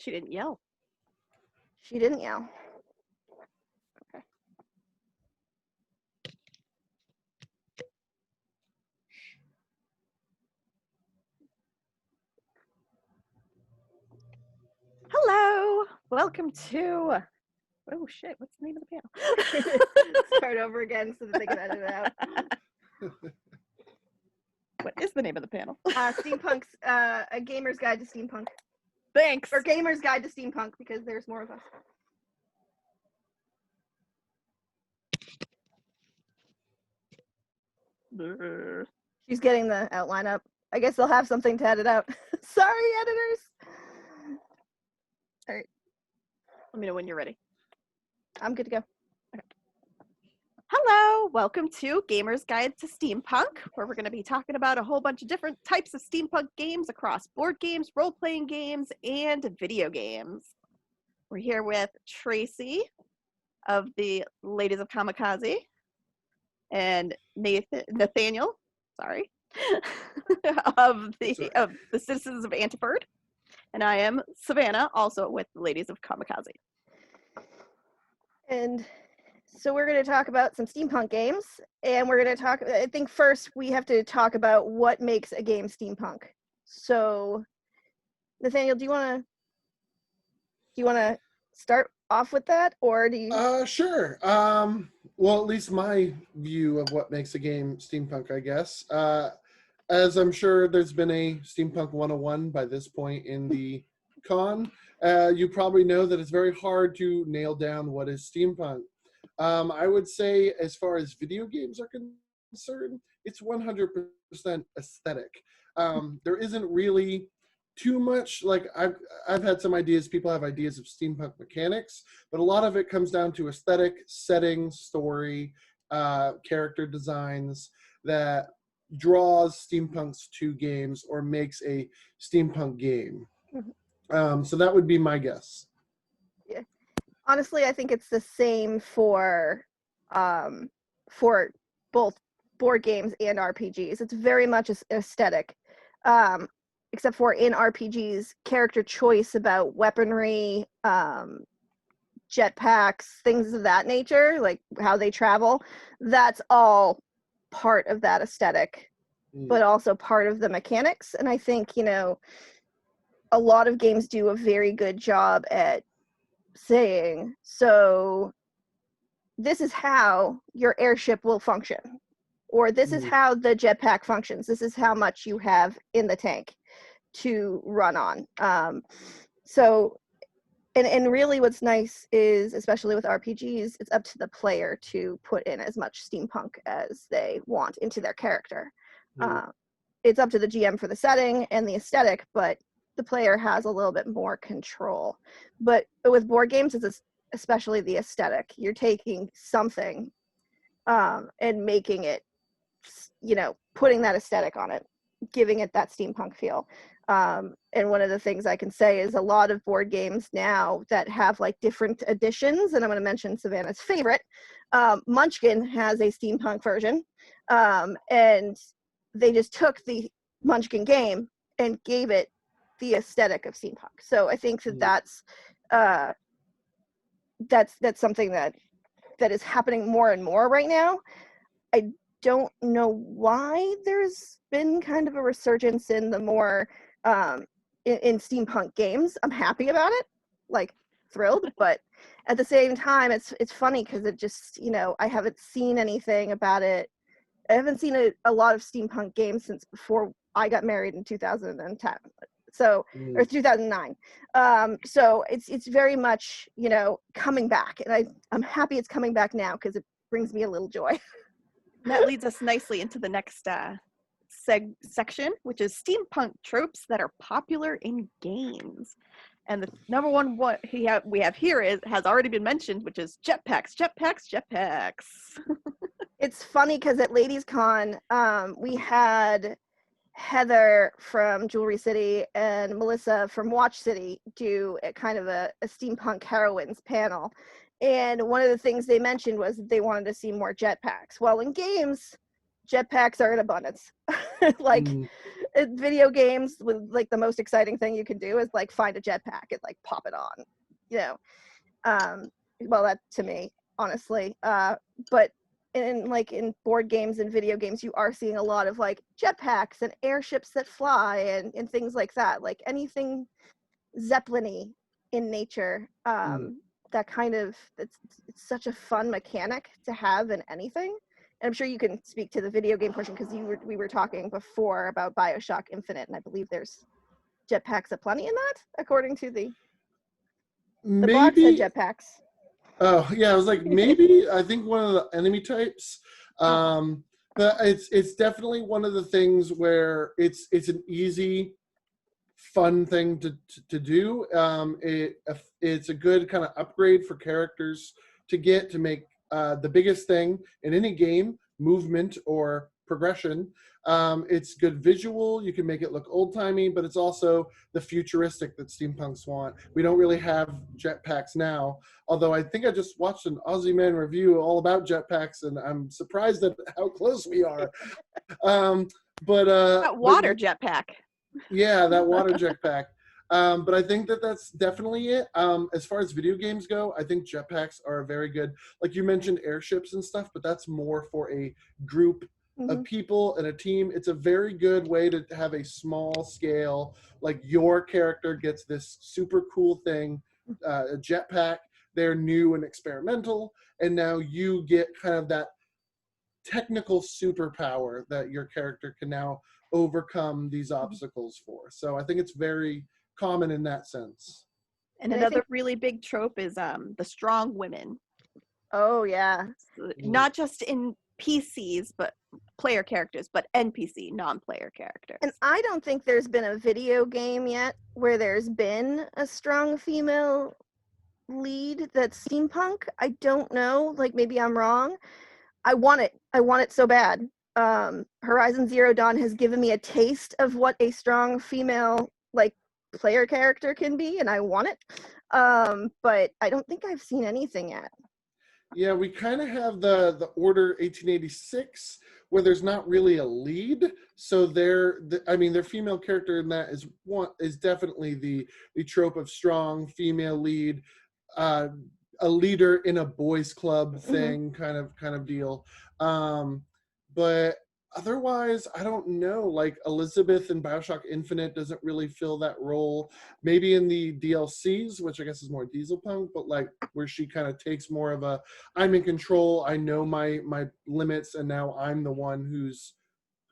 She didn't yell. She didn't yell. Okay. Hello. Welcome to. Oh shit! What's the name of the panel? Start over again so that they can edit it out. What is the name of the panel? Steampunk's A Gamer's Guide to Steampunk. Thanks. Or Gamer's Guide to Steampunk, because there's more of us. She's getting the outline up. I guess they'll have something to edit out. Sorry, editors. All right. Let me know when you're ready. I'm good to go. Okay. Hello, welcome to Gamer's Guide to Steampunk, where we're going to be talking about a whole bunch of different types of steampunk games across board games, role-playing games, and video games. We're here with Tracy of the Ladies of Kamikaze and Nathaniel, of the Citizens of Antipode, and I am Savannah, also with the Ladies of Kamikaze. And so we're going to talk about some steampunk games, and we're going to talk, I think first we have to talk about what makes a game steampunk. So Nathaniel, do you want to start off with that, or do you? Sure. Well, at least my view of what makes a game steampunk, I guess. As I'm sure there's been a Steampunk 101 by this point in the con, you probably know that it's very hard to nail down what is steampunk. I would say, as far as video games are concerned, it's 100% aesthetic. There isn't really too much, like I've had some ideas, people have ideas of steampunk mechanics, but a lot of it comes down to aesthetic, setting, story, character designs that draws steampunks to games or makes a steampunk game. So that would be my guess. Yeah. Honestly, I think it's the same for both board games and RPGs. It's very much aesthetic. Except for in RPGs, character choice about weaponry, jetpacks, things of that nature, like how they travel, that's all part of that aesthetic, but also part of the mechanics. And I think, a lot of games do a very good job at saying, so this is how your airship will function, or this is how the jetpack functions, this is how much you have in the tank to run on. And really what's nice is, especially with RPGs, it's up to the player to put in as much steampunk as they want into their character. It's up to the GM for the setting and the aesthetic, but the player has a little bit more control. But with board games, it's especially the aesthetic. You're taking something and making it, putting that aesthetic on it, giving it that steampunk feel. And one of the things I can say is a lot of board games now that have like different editions, and I'm going to mention Savannah's favorite, Munchkin has a steampunk version, and they just took the Munchkin game and gave it the aesthetic of steampunk. So I think that's something that is happening more and more right now. I don't know why there's been kind of a resurgence in the more in steampunk games. I'm happy about it, like thrilled, but at the same time it's funny because it just, I haven't seen anything about it. I haven't seen a lot of steampunk games since before I got married in 2010, so or 2009. So it's very much, coming back, and I'm happy it's coming back now because it brings me a little joy. That leads us nicely into the next section, which is steampunk tropes that are popular in games. And the number one we have here has already been mentioned, which is jetpacks. It's funny because at Ladies Con, we had Heather from Jewelry City and Melissa from Watch City do a kind of a steampunk heroines panel. And one of the things they mentioned was that they wanted to see more jetpacks. Well, in games, jetpacks are in abundance. video games with like the most exciting thing you can do is like find a jetpack and like pop it on, you know. Well, that to me, honestly. But in board games and video games, you are seeing a lot of like jetpacks and airships that fly and things like that. Like anything Zeppelin-y in nature. That kind of it's such a fun mechanic to have in anything. And I'm sure you can speak to the video game portion because we were talking before about BioShock Infinite, and I believe there's jetpacks aplenty in that, according to the blog said jetpacks. Oh yeah, I was like maybe I think one of the enemy types. But it's definitely one of the things where it's an easy, fun thing to do. It's a good kind of upgrade for characters to get to make the biggest thing in any game, movement or progression. It's good visual. You can make it look old-timey, but it's also the futuristic that steampunks want. We don't really have jetpacks now, although I think I just watched an Aussie Man review all about jetpacks, and I'm surprised at how close we are. That water jetpack. Yeah, that water jetpack. But I think that's definitely it. As far as video games go, I think jetpacks are very good. Like you mentioned airships and stuff, but that's more for a group of people and a team. It's a very good way to have a small scale, like your character gets this super cool thing, a jetpack. They're new and experimental, and now you get kind of that technical superpower that your character can now overcome these obstacles for. So I think it's very common in that sense. And another really big trope is the strong women. Oh yeah. Not just in PCs, but player characters, but NPC, non-player characters. And I don't think there's been a video game yet where there's been a strong female lead that's steampunk. I don't know. Like maybe I'm wrong. I want it so bad. Horizon Zero Dawn has given me a taste of what a strong female like player character can be, and I want it. But I don't think I've seen anything yet. Yeah, we kind of have the Order 1886 where there's not really a lead. So their female character in that is definitely the trope of strong female lead, a leader in a boys club thing, kind of deal. But otherwise, I don't know. Like Elizabeth in BioShock Infinite doesn't really fill that role. Maybe in the DLCs, which I guess is more Dieselpunk, but like where she kind of takes more of a, I'm in control. I know my limits, and now I'm the one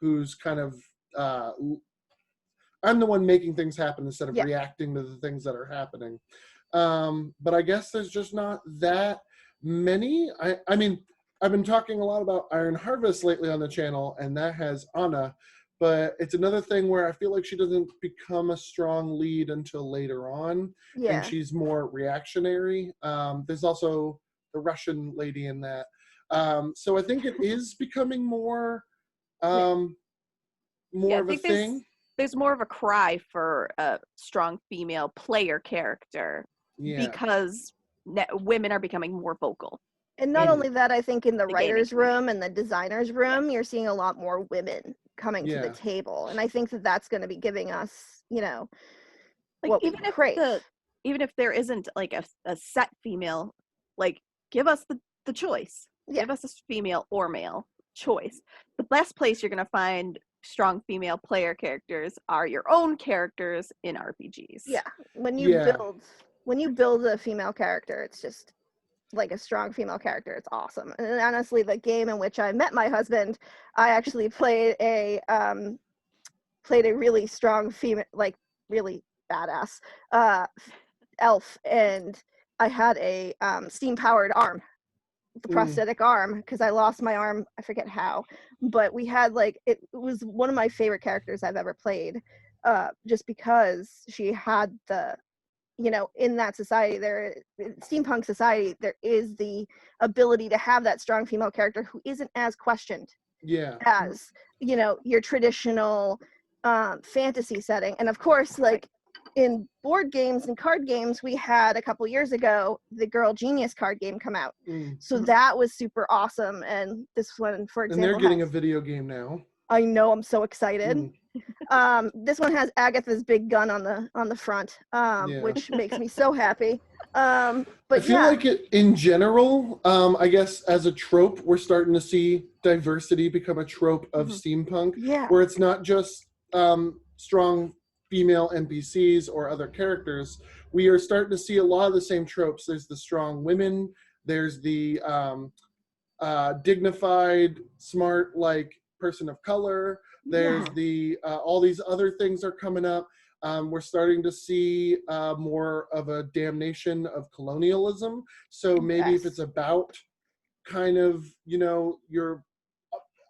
who's kind of I'm the one making things happen instead of reacting to the things that are happening. But I guess there's just not that many. I mean, I've been talking a lot about Iron Harvest lately on the channel, and that has Anna, but it's another thing where I feel like she doesn't become a strong lead until later on, and she's more reactionary. There's also the Russian lady in that. So I think it is becoming more of a thing. There's more of a cry for a strong female player character because women are becoming more vocal. And not only that, I think in the writer's room and the designer's room, you're seeing a lot more women coming to the table. And I think that that's going to be giving us, like what even we crave. Even if there isn't like a set female, like give us the choice. Give us a female or male choice. The best place you're going to find strong female player characters are your own characters in RPGs. Yeah. When you build a female character, it's just like a strong female character. It's awesome. And honestly, the game in which I met my husband, I actually played a really strong female, like really badass elf, and I had a steam powered arm, the prosthetic arm, because I lost my arm, I forget how, but we had it was one of my favorite characters I've ever played, just because she had the, in that society, steampunk society, there is the ability to have that strong female character who isn't as questioned as, your traditional fantasy setting. And of course, in board games and card games, we had a couple years ago the Girl Genius card game come out. So that was super awesome. And this one, for example, and they're getting a video game now. I know, I'm so excited. This one has Agatha's big gun on the front, Yeah. which makes me so happy. But I feel yeah, like in general, I guess as a trope, we're starting to see diversity become a trope of steampunk, yeah, where it's not just strong female NPCs or other characters. We are starting to see a lot of the same tropes. There's the strong women. There's the dignified, smart, like person of color. There's the all these other things are coming up. We're starting to see more of a damnation of colonialism. So maybe if it's about kind of, you're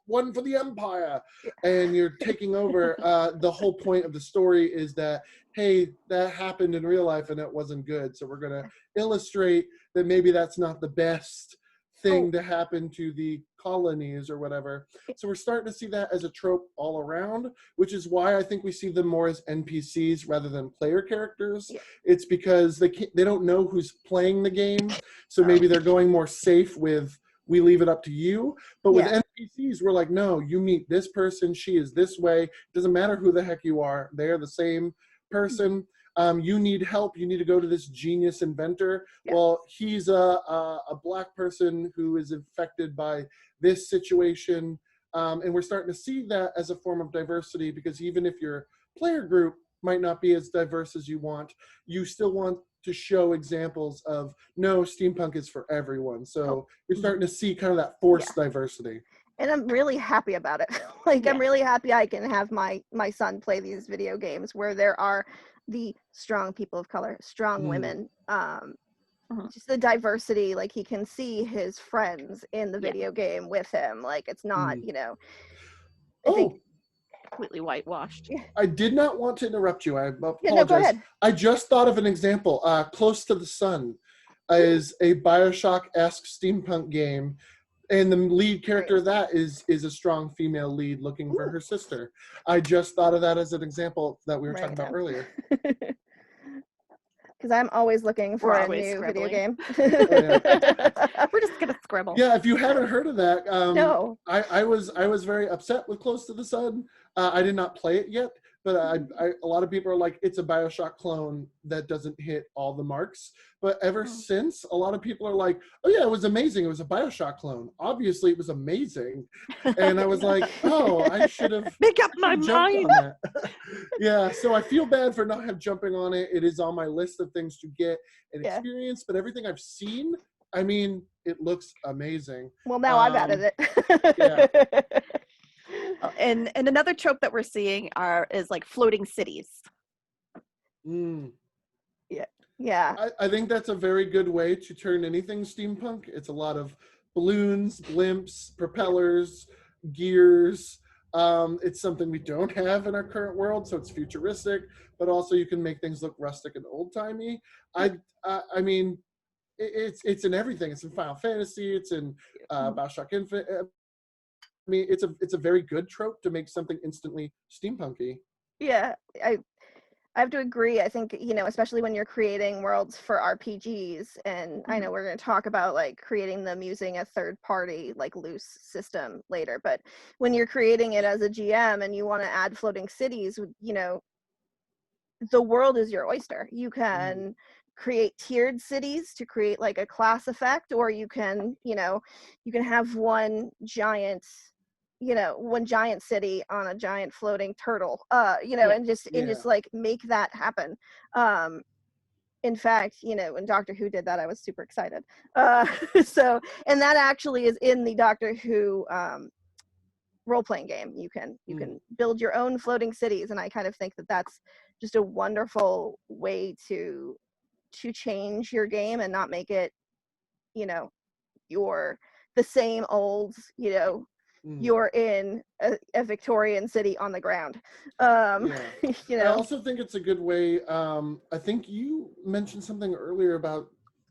one for the empire and you're taking over, the whole point of the story is that, hey, that happened in real life and it wasn't good. So we're going to illustrate that maybe that's not the best thing to happen to the colonies or whatever. So we're starting to see that as a trope all around, which is why I think we see them more as NPCs rather than player characters. It's because they don't know who's playing the game, so maybe they're going more safe with, we leave it up to you. But with NPCs, we're like, no, you meet this person, she is this way. It doesn't matter who the heck you are, they're the same person. You need help, you need to go to this genius inventor. Well, he's a black person who is infected by this situation. And we're starting to see that as a form of diversity, because even if your player group might not be as diverse as you want, you still want to show examples of, no, steampunk is for everyone. So you're starting to see kind of that forced diversity. And I'm really happy about it. I'm really happy I can have my son play these video games where there are the strong people of color, strong women, just the diversity. Like, he can see his friends in the video game with him. Like, it's not, I think completely whitewashed. I did not want to interrupt you. I apologize. No, go ahead. I just thought of an example. Close to the Sun is a Bioshock-esque steampunk game, and the lead character of that is a strong female lead looking for her sister. I just thought of that as an example that we were talking about earlier. Because I'm always looking for a new video game. We're just gonna scribble. Yeah, if you haven't heard of that, no. I was very upset with Close to the Sun. I did not play it yet, but a lot of people are like, it's a Bioshock clone that doesn't hit all the marks. But ever since, a lot of people are like, oh yeah, it was amazing. It was a Bioshock clone. Obviously, it was amazing. And I was like, oh, I should have make up my mind. On that. Yeah, so I feel bad for not jumping on it. It is on my list of things to get and experience, but everything I've seen, I mean, it looks amazing. Well, now I've added it. And another trope that we're seeing is like floating cities. Yeah. I think that's a very good way to turn anything steampunk. It's a lot of balloons, blimps, propellers, gears. It's something we don't have in our current world, so it's futuristic, but also you can make things look rustic and old-timey. I mean, it's in everything. It's in Final Fantasy. It's in Bioshock Infinite. I mean, it's a very good trope to make something instantly steampunky. Yeah, I have to agree. I think, especially when you're creating worlds for RPGs, and I know we're going to talk about like creating them using a third party, like loose system later, but when you're creating it as a GM and you want to add floating cities, the world is your oyster. You can create tiered cities to create like a class effect, or you can have one giant city on a giant floating turtle, and just like make that happen. In fact, when Doctor Who did that, I was super excited. So, and that actually is in the Doctor Who role-playing game. You can build your own floating cities, and I kind of think that that's just a wonderful way to change your game and not make it, you're the same old, you're in a Victorian city on the ground. I also think it's a good way. I think you mentioned something earlier about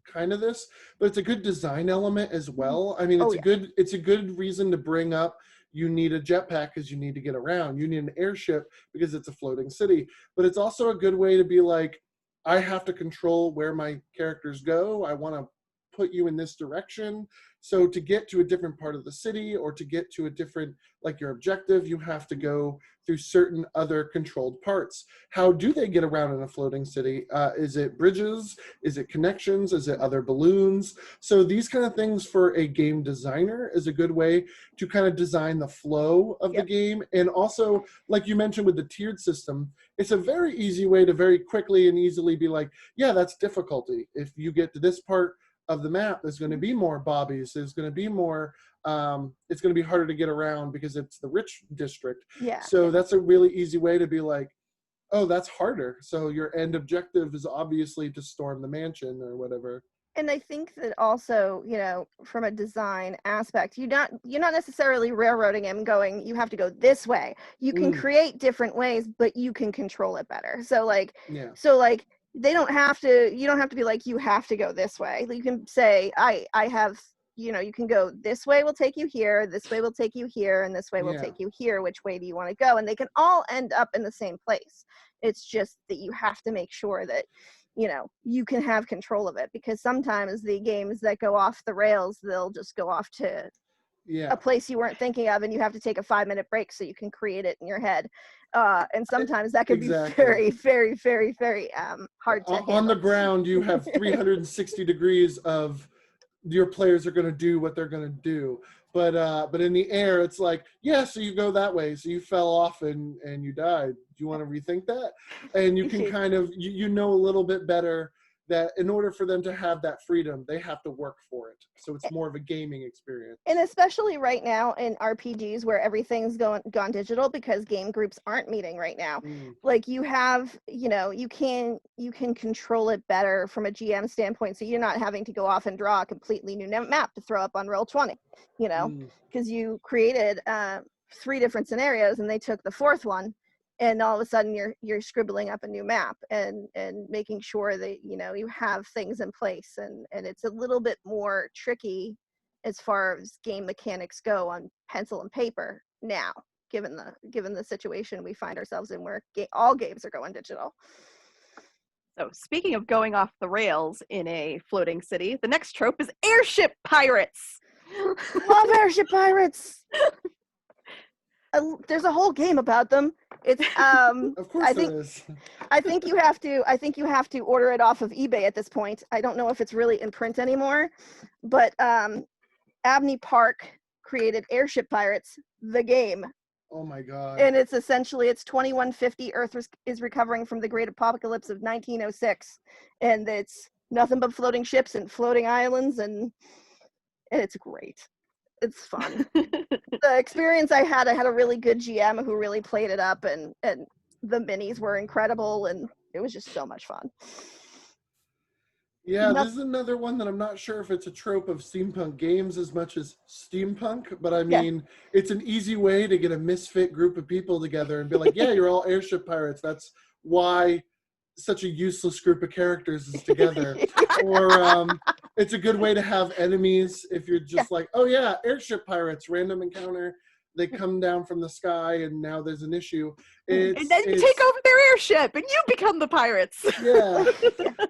kind of this, but it's a good design element as well. I mean, it's a good reason to bring up, you need a jetpack because you need to get around. You need an airship because it's a floating city. But it's also a good way to be like, I have to control where my characters go. I want to put you in this direction. So to get to a different part of the city or to get to a different, like your objective, you have to go through certain other controlled parts. How do they get around in a floating city? Is it bridges? Is it connections? Is it other balloons? So these kind of things for a game designer is a good way to kind of design the flow of the game. And also, like you mentioned with the tiered system, it's a very easy way to very quickly and easily be like, yeah, that's difficulty. If you get to this part of the map, there's going to be more bobbies. There's going to be more, it's going to be harder to get around because it's the rich district. So that's a really easy way to be like, oh, that's harder. So your end objective is obviously to storm the mansion or whatever. And I think that also, you know, from a design aspect, you're not necessarily railroading him going, you have to go this way. You can create different ways, but you can control it better. So like, they don't have to, you don't have to be like, you have to go this way. You can say, I have, you know, you can go this way will take you here, this way will take you here, and this way will take you here. Which way do you want to go? And they can all end up in the same place. It's just that you have to make sure that, you know, you can have control of it, because sometimes the games that go off the rails, they'll just go off to a place you weren't thinking of, and you have to take a 5-minute break so you can create it in your head. And sometimes that can be very, very, very, very hard to handle. On the ground, you have 360 degrees of your players are going to do what they're going to do. But in the air, it's like, yeah, so you go that way. So you fell off and you died. Do you want to rethink that? And you can kind of, you know a little bit better that in order for them to have that freedom, they have to work for it. So it's more of a gaming experience. And especially right now in RPGs where everything's gone digital because game groups aren't meeting right now. Like you have, you know, you can control it better from a GM standpoint. So you're not having to go off and draw a completely new map to throw up on Roll20, you know, because you created 3 different scenarios and they took the 4th one. And all of a sudden you're scribbling up a new map and making sure that, you know, you have things in place, and it's a little bit more tricky as far as game mechanics go on pencil and paper now, given the situation we find ourselves in where all games are going digital. So speaking of going off the rails in a floating city, the next trope is airship pirates. Love airship pirates. There's a whole game about them. It's of course there is. I think you have to order it off of eBay at this point. I don't know if it's really in print anymore, but Abney Park created Airship Pirates, the game. Oh my god. And it's essentially, it's 2150, Earth is recovering from the great apocalypse of 1906, and it's nothing but floating ships and floating islands, and it's great. It's fun. The experience I had a really good GM who really played it up, and the minis were incredible, and it was just so much fun. Yeah, this is another one that I'm not sure if it's a trope of steampunk games as much as steampunk, but I mean, it's an easy way to get a misfit group of people together and be like, yeah, you're all airship pirates. That's why such a useless group of characters is together. Or it's a good way to have enemies if you're just like, oh yeah, airship pirates, random encounter. They come down from the sky and now there's an issue. And then you take over their airship and you become the pirates. Yeah.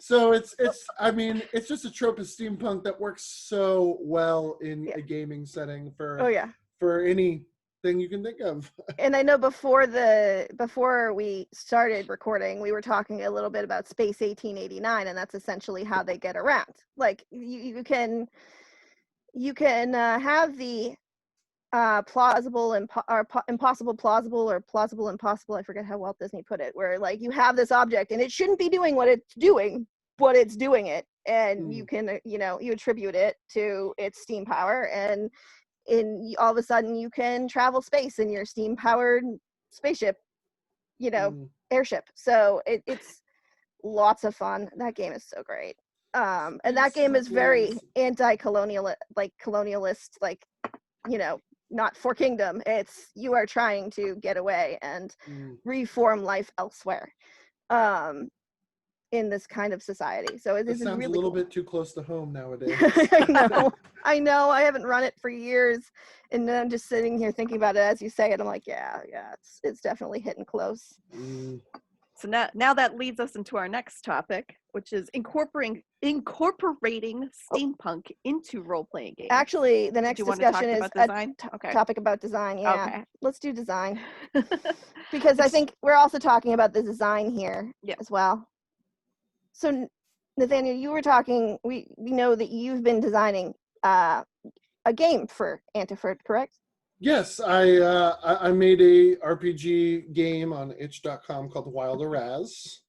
So it's I mean, it's just a trope of steampunk that works so well in a gaming setting for any thing you can think of. And I know before we started recording, we were talking a little bit about Space 1889, and that's essentially how they get around. Like you can have the plausible impossible plausible, or plausible impossible, I forget how Walt Disney put it, where like you have this object and it shouldn't be doing what it's doing, but it's doing it, and you can you attribute it to its steam power, and all of a sudden you can travel space in your steam powered spaceship, airship. So it's lots of fun. That game is so great. And that game is very anti-colonial, like colonialist, like, not for kingdom. It's you are trying to get away and reform life elsewhere in this kind of society. So it sounds really a little cool. bit too close to home nowadays. I know. I haven't run it for years, and then I'm just sitting here thinking about it as you say it. I'm like, yeah, it's definitely hitting close. So now that leads us into our next topic, which is incorporating steampunk into role-playing games. Actually, the Do next you want to talk discussion is about design? Okay. topic about design. Yeah, Okay. let's do design because I think we're also talking about the design here as well. So, Nathaniel, you were talking. We know that you've been designing a game for Antiford, correct? Yes, I made a RPG game on itch.com called Wild Araz.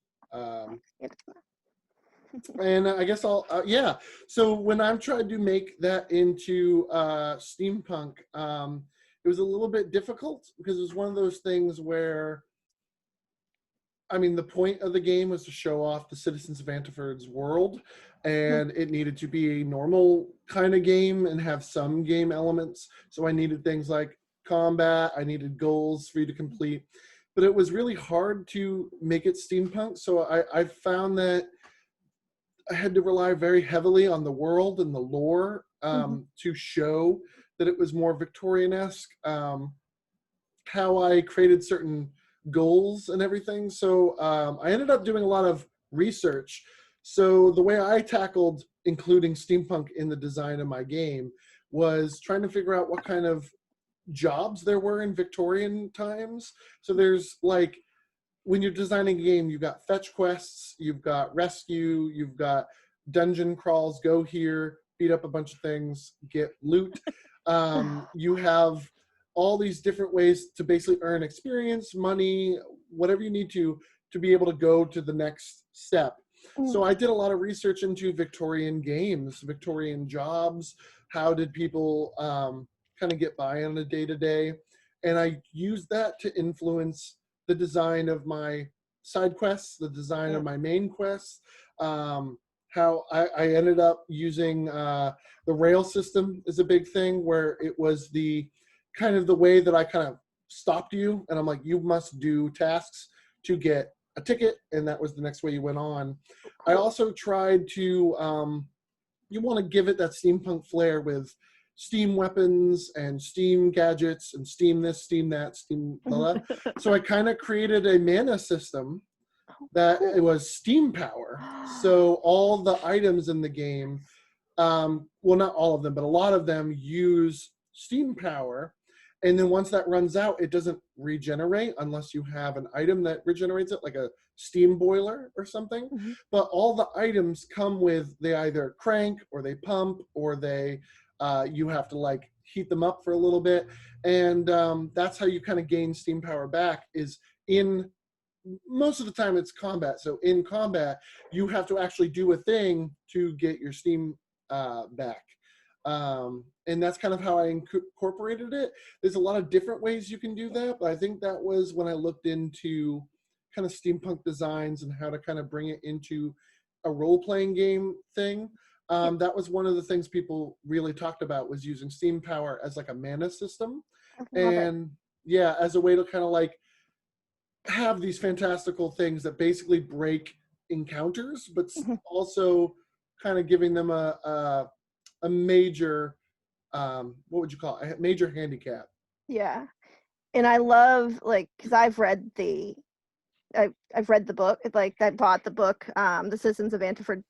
And I guess I'll, yeah. So when I've tried to make that into steampunk, it was a little bit difficult because it was one of those things where, I mean, the point of the game was to show off the citizens of Antiford's world, and it needed to be a normal kind of game and have some game elements. So I needed things like combat, I needed goals for you to complete, but it was really hard to make it steampunk. So I found that I had to rely very heavily on the world and the lore to show that it was more Victorian-esque. How I created certain goals and everything. So I ended up doing a lot of research. So the way I tackled including steampunk in the design of my game was trying to figure out what kind of jobs there were in Victorian times. So there's like, when you're designing a game, you've got fetch quests, you've got rescue, you've got dungeon crawls, go here, beat up a bunch of things, get loot. You have all these different ways to basically earn experience, money, whatever you need to be able to go to the next step. So I did a lot of research into Victorian games, Victorian jobs, how did people kind of get by on a day-to-day, and I used that to influence the design of my side quests, the design of my main quests, how I ended up using the rail system is a big thing, where it was the kind of the way that I kind of stopped you, and I'm like, you must do tasks to get a ticket, and that was the next way you went on. I also tried to, you want to give it that steampunk flair with steam weapons and steam gadgets and steam this, steam that, steam blah, blah. So I kind of created a mana system that it was steam power. So all the items in the game, well, not all of them, but a lot of them use steam power. And then once that runs out, it doesn't regenerate unless you have an item that regenerates it, like a steam boiler or something. But all the items come with, they either crank or they pump or they, you have to like heat them up for a little bit. And that's how you kind of gain steam power back, is in, most of the time it's combat. So in combat, you have to actually do a thing to get your steam back. And that's kind of how I incorporated it. There's a lot of different ways you can do that, but I think that was when I looked into kind of steampunk designs and how to kind of bring it into a role-playing game thing. That was one of the things people really talked about, was using steam power as like a mana system. And yeah, as a way to kind of like have these fantastical things that basically break encounters, but also kind of giving them a major, what would you call it? A major handicap. Yeah. And I love, like, because I've read the book, like I bought the book, The Citizens of Antiford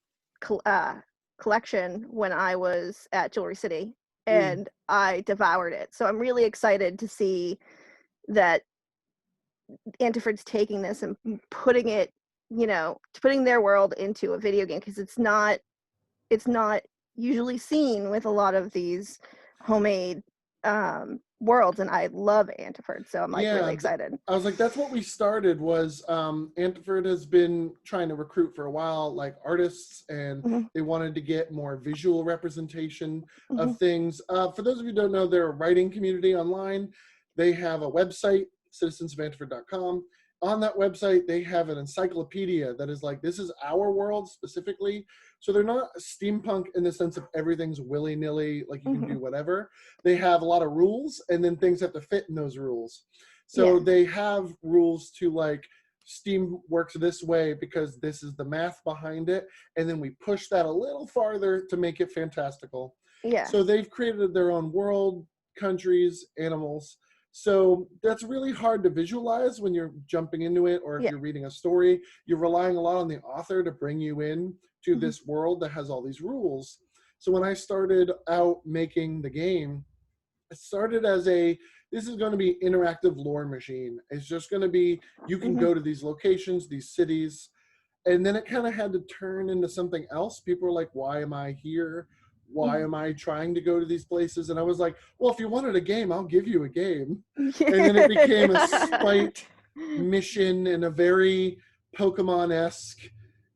collection when I was at Jewelry City, and I devoured it. So I'm really excited to see that Antiford's taking this and putting it, putting their world into a video game, because it's not usually seen with a lot of these homemade worlds, and I love Antiford, so I'm like really excited. I was like, that's what we started, was Antiford has been trying to recruit for a while, like artists, and they wanted to get more visual representation of things. For those of you who don't know, they're a writing community online. They have a website, citizensofantford.com. On that website, they have an encyclopedia that is like, this is our world specifically. So they're not steampunk in the sense of everything's willy-nilly, like you can do whatever. They have a lot of rules, and then things have to fit in those rules. So they have rules to like, steam works this way because this is the math behind it. And then we push that a little farther to make it fantastical. So they've created their own world, countries, animals. So that's really hard to visualize when you're jumping into it, or if Yeah. you're reading a story. You're relying a lot on the author to bring you in to Mhm. this world that has all these rules. So when I started out making the game, it started as this is going to be interactive lore machine. It's just going to be, you can Mhm. go to these locations, these cities, and then it kind of had to turn into something else. People were like, why am I here? Why am I trying to go to these places? And I was like, well, if you wanted a game, I'll give you a game. And then it became a spite mission in a very Pokemon-esque,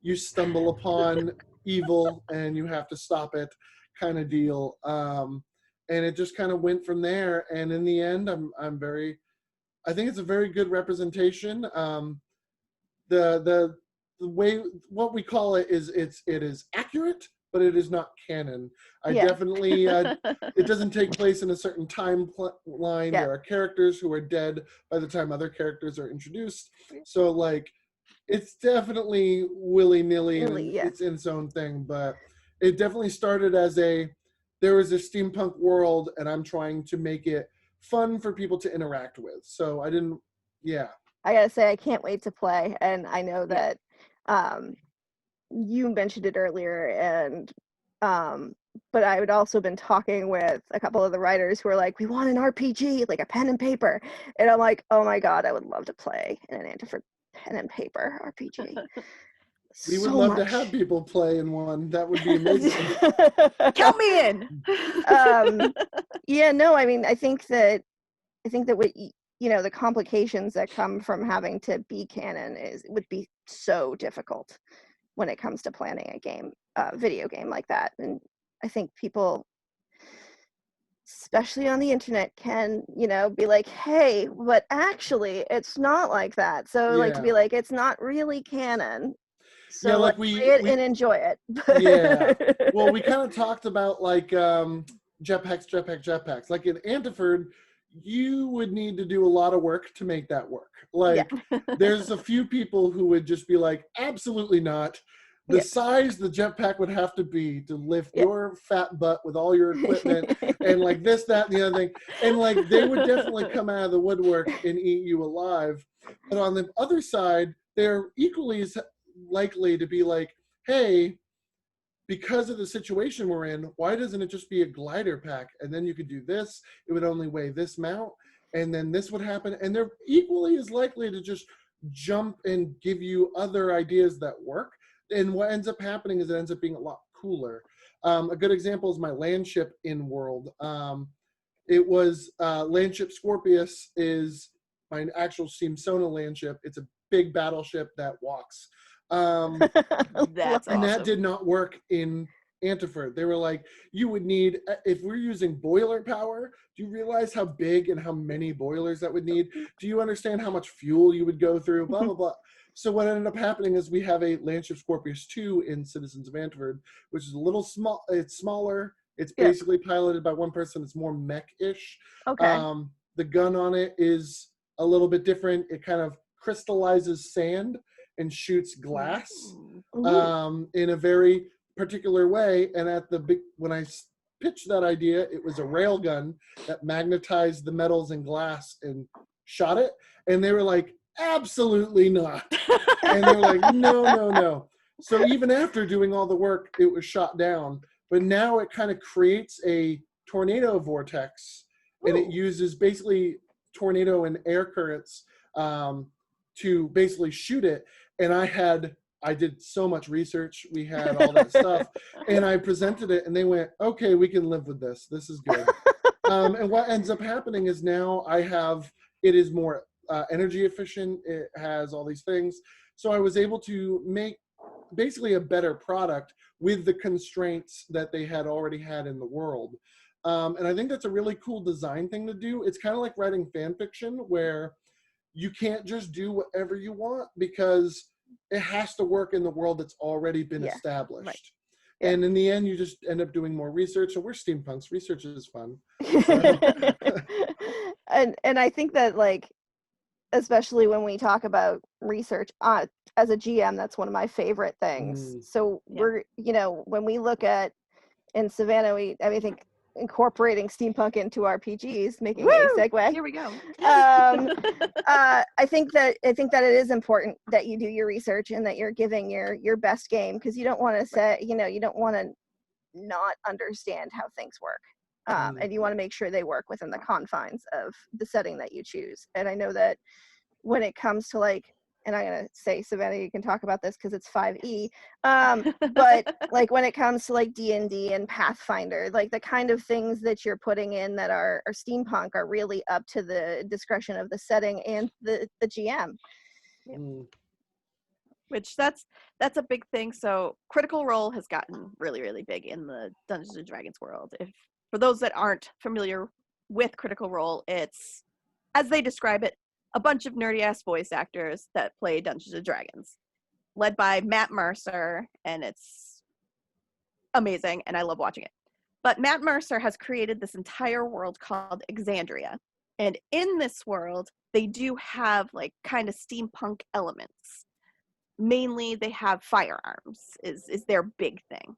you stumble upon evil and you have to stop it kind of deal. And it just kind of went from there. And in the end, I think it's a very good representation. The way, what we call it is, it is accurate, but it is not canon. I Yeah. definitely it doesn't take place in a certain timeline. Yeah. There are characters who are dead by the time other characters are introduced. So like, it's definitely willy-nilly and Really, yeah. it's in its own thing. But it definitely started as there was a steampunk world, and I'm trying to make it fun for people to interact with. So I didn't, yeah. I gotta say, I can't wait to play, and I know Yeah. that you mentioned it earlier, and but I had also been talking with a couple of the writers who are like, we want an RPG, like a pen and paper, and I'm like, oh my god, I would love to play in an Antifer pen and paper RPG. We would So love much. to have people play in one. That would be amazing. Count me in. Yeah, no, I mean, I think that what the complications that come from having to be canon would be so difficult when it comes to planning a game, video game like that. And I think people, especially on the internet, can, be like, hey, but actually it's not like that. So like to be Yeah. like, it's not really canon. Yeah, So like let's play it and enjoy it. yeah. Well, we kind of talked about like jetpacks. Like in Antiford, you would need to do a lot of work to make that work. Like there's a few people who would just be like, absolutely not. The Yeah. size the jetpack would have to be to lift Yeah. your fat butt with all your equipment and like this, that, and the other thing. And like they would definitely come out of the woodwork and eat you alive. But on the other side, they're equally as likely to be like, hey, because of the situation we're in, why doesn't it just be a glider pack? And then you could do this, it would only weigh this amount, and then this would happen. And they're equally as likely to just jump and give you other ideas that work. And what ends up happening is it ends up being a lot cooler. A good example is my landship in World. It was landship Scorpius is my actual Steamsona landship. It's a big battleship that walks. That's And that awesome. did not work in Antiford. They were like, you would need, if we're using boiler power, do you realize how big and how many boilers that would need? Do you understand how much fuel you would go through? Blah, blah, blah. So what ended up happening is we have a Landship Scorpius 2 in Citizens of Antiford, which is a little small. It's smaller. It's Yeah. basically piloted by one person. It's more mech-ish. Okay. The gun on it is a little bit different. It kind of crystallizes sand and shoots glass in a very particular way. And when I pitched that idea, it was a rail gun that magnetized the metals and glass and shot it. And they were like, absolutely not. And they were like, no. So even after doing all the work, it was shot down. But now it kind of creates a tornado vortex, and it uses basically tornado and air currents to basically shoot it. And I did so much research. We had all that stuff, and I presented it, and they went, okay, we can live with this. This is good. And what ends up happening is now it is more energy efficient. It has all these things. So I was able to make basically a better product with the constraints that they had already had in the world. And I think that's a really cool design thing to do. It's kind of like writing fan fiction, where you can't just do whatever you want, because it has to work in the world that's already been established. Right. Yeah. And in the end, you just end up doing more research. So we're steampunks. Research is fun. So. and I think that, like, especially when we talk about research, as a GM, that's one of my favorite things. So we're, when we look at in Savannah, I think incorporating steampunk into RPGs, making Woo! a segue. Here we go. I think that it is important that you do your research and that you're giving your best game, because you don't want to say, you don't want to not understand how things work. And you want to make sure they work within the confines of the setting that you choose. And I know that when it comes to like, and I'm going to say, Savannah, you can talk about this because it's 5e, but like when it comes to like D&D and Pathfinder, like the kind of things that you're putting in that are steampunk are really up to the discretion of the setting and the GM. Which that's a big thing. So Critical Role has gotten really, really big in the Dungeons and Dragons world. If for those that aren't familiar with Critical Role, it's, as they describe it, a bunch of nerdy ass voice actors that play Dungeons and Dragons, led by Matt Mercer, and it's amazing, and I love watching it. But Matt Mercer has created this entire world called Exandria, and in this world, they do have like kind of steampunk elements. Mainly, they have firearms is their big thing,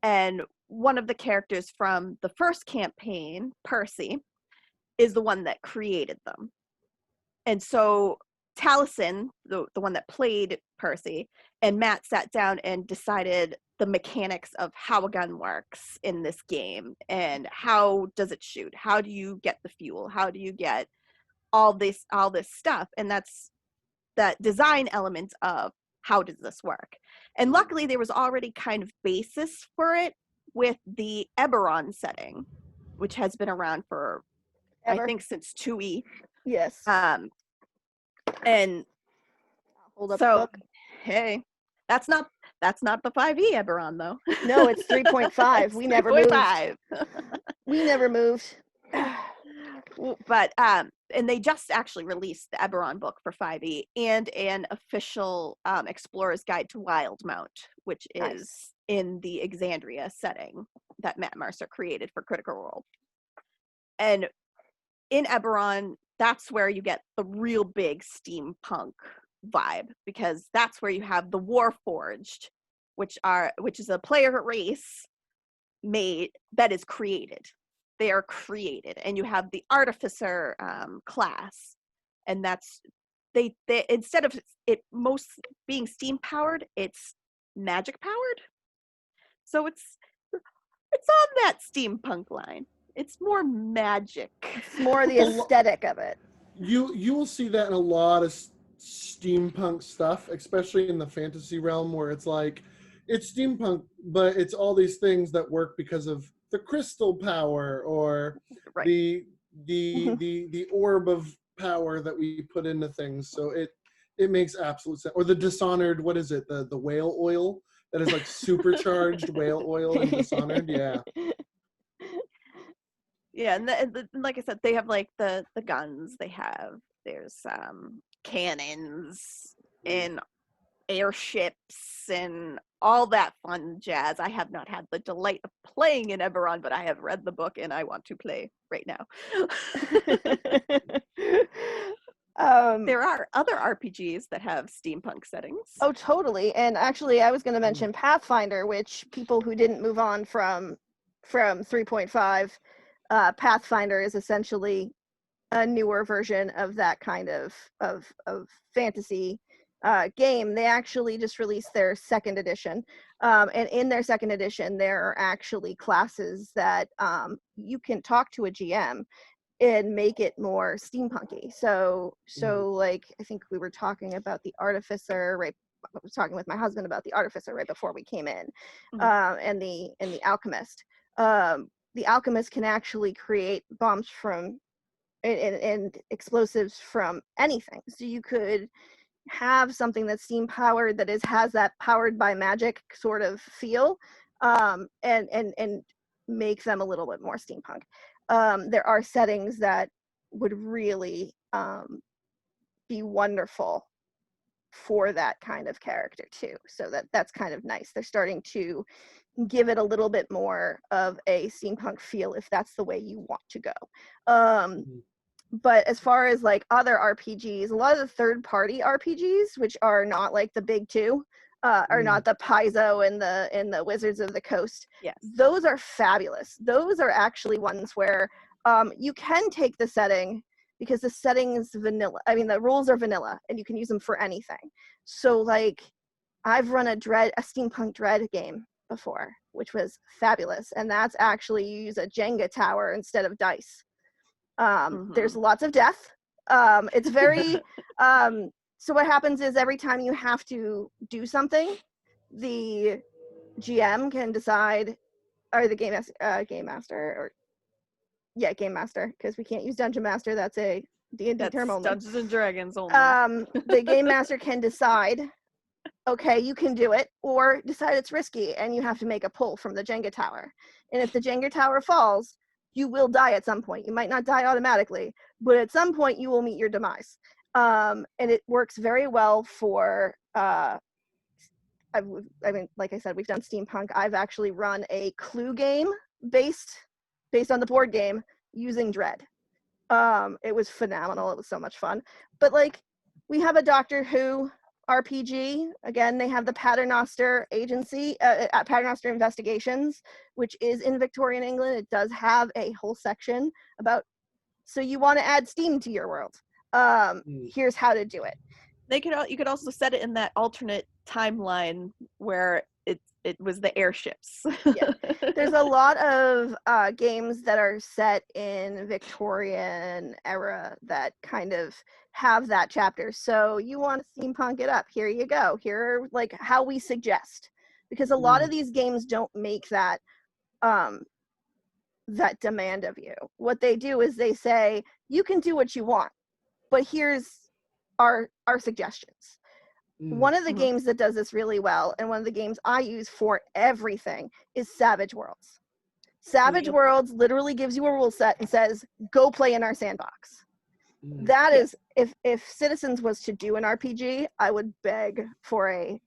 and one of the characters from the first campaign, Percy, is the one that created them. And so Taliesin, the one that played Percy, and Matt sat down and decided the mechanics of how a gun works in this game and how does it shoot? How do you get the fuel? How do you get all this stuff? And that's that design element of how does this work? And luckily there was already kind of basis for it with the Eberron setting, which has been around for I think since 2e. Yes. And hold up so, the book. Hey, that's not the 5e Eberron though. No, it's 3.5. We never moved. We never moved. But and they just actually released the Eberron book for 5e and an official Explorer's Guide to Wildmount, which is in the Exandria setting that Matt Mercer created for Critical Role. And in Eberron, that's where you get the real big steampunk vibe, because that's where you have the Warforged, which is a player race made that is created. They are created, and you have the Artificer class, and that's they instead of it most being steam powered, it's magic powered. So it's on that steampunk line. It's more magic. It's more the aesthetic of it. You will see that in a lot of steampunk stuff, especially in the fantasy realm, where it's like it's steampunk, but it's all these things that work because of the crystal power or the orb of power that we put into things. So it makes absolute sense. Or the Dishonored, what is it? The whale oil that is like supercharged whale oil in Dishonored. Yeah. Yeah, and like I said, they have like the guns. There's cannons and airships and all that fun jazz. I have not had the delight of playing in Eberron, but I have read the book and I want to play right now. There are other RPGs that have steampunk settings. Oh, totally. And actually, I was going to mention Pathfinder, which people who didn't move on from 3.5, Pathfinder is essentially a newer version of that kind of fantasy game. They actually just released their second edition, and in their second edition there are actually classes that you can talk to a GM and make it more steampunky. So like I think we were talking about the Artificer, right? I was talking with my husband about the Artificer right before we came in, and the Alchemist. The Alchemist can actually create bombs from and explosives from anything. So you could have something that's steam powered that has that powered by magic sort of feel, and make them a little bit more steampunk. There are settings that would really be wonderful for that kind of character too. So that's kind of nice. They're starting to give it a little bit more of a steampunk feel if that's the way you want to go. But as far as like other RPGs, a lot of the third-party RPGs, which are not like the big two, are not the Paizo and the Wizards of the Coast. Yes. Those are fabulous. Those are actually ones where you can take the setting, because the setting is vanilla. I mean, the rules are vanilla, and you can use them for anything. So like, I've run a steampunk dread game before, which was fabulous, and that's actually, you use a Jenga tower instead of dice. There's lots of death. It's very so what happens is every time you have to do something, the GM can decide, or the game master, because we can't use dungeon master. That's a D&D term only. Dungeons and Dragons only. The game master can decide, okay, you can do it, or decide it's risky and you have to make a pull from the Jenga tower. And if the Jenga tower falls, you will die at some point. You might not die automatically, but at some point you will meet your demise. And it works very well for, I mean, like I said, we've done steampunk. I've actually run a Clue game based on the board game using Dread. It was phenomenal. It was so much fun. But like, we have a Doctor Who RPG. Again, they have the Paternoster Agency, Paternoster Investigations, which is in Victorian England. It does have a whole section about, so you want to add steam to your world. Here's how to do it. You could also set it in that alternate timeline where it was the airships. Yeah. There's a lot of games that are set in Victorian era that kind of have that chapter. So you want to steampunk it up, here you go. Here are like how we suggest, because a lot of these games don't make that that demand of you. What they do is they say, you can do what you want, but here's our suggestions. One of the games that does this really well, and one of the games I use for everything, is Savage Worlds. Savage Worlds literally gives you a rule set and says, go play in our sandbox. That is, if Citizens was to do an RPG, I would beg for a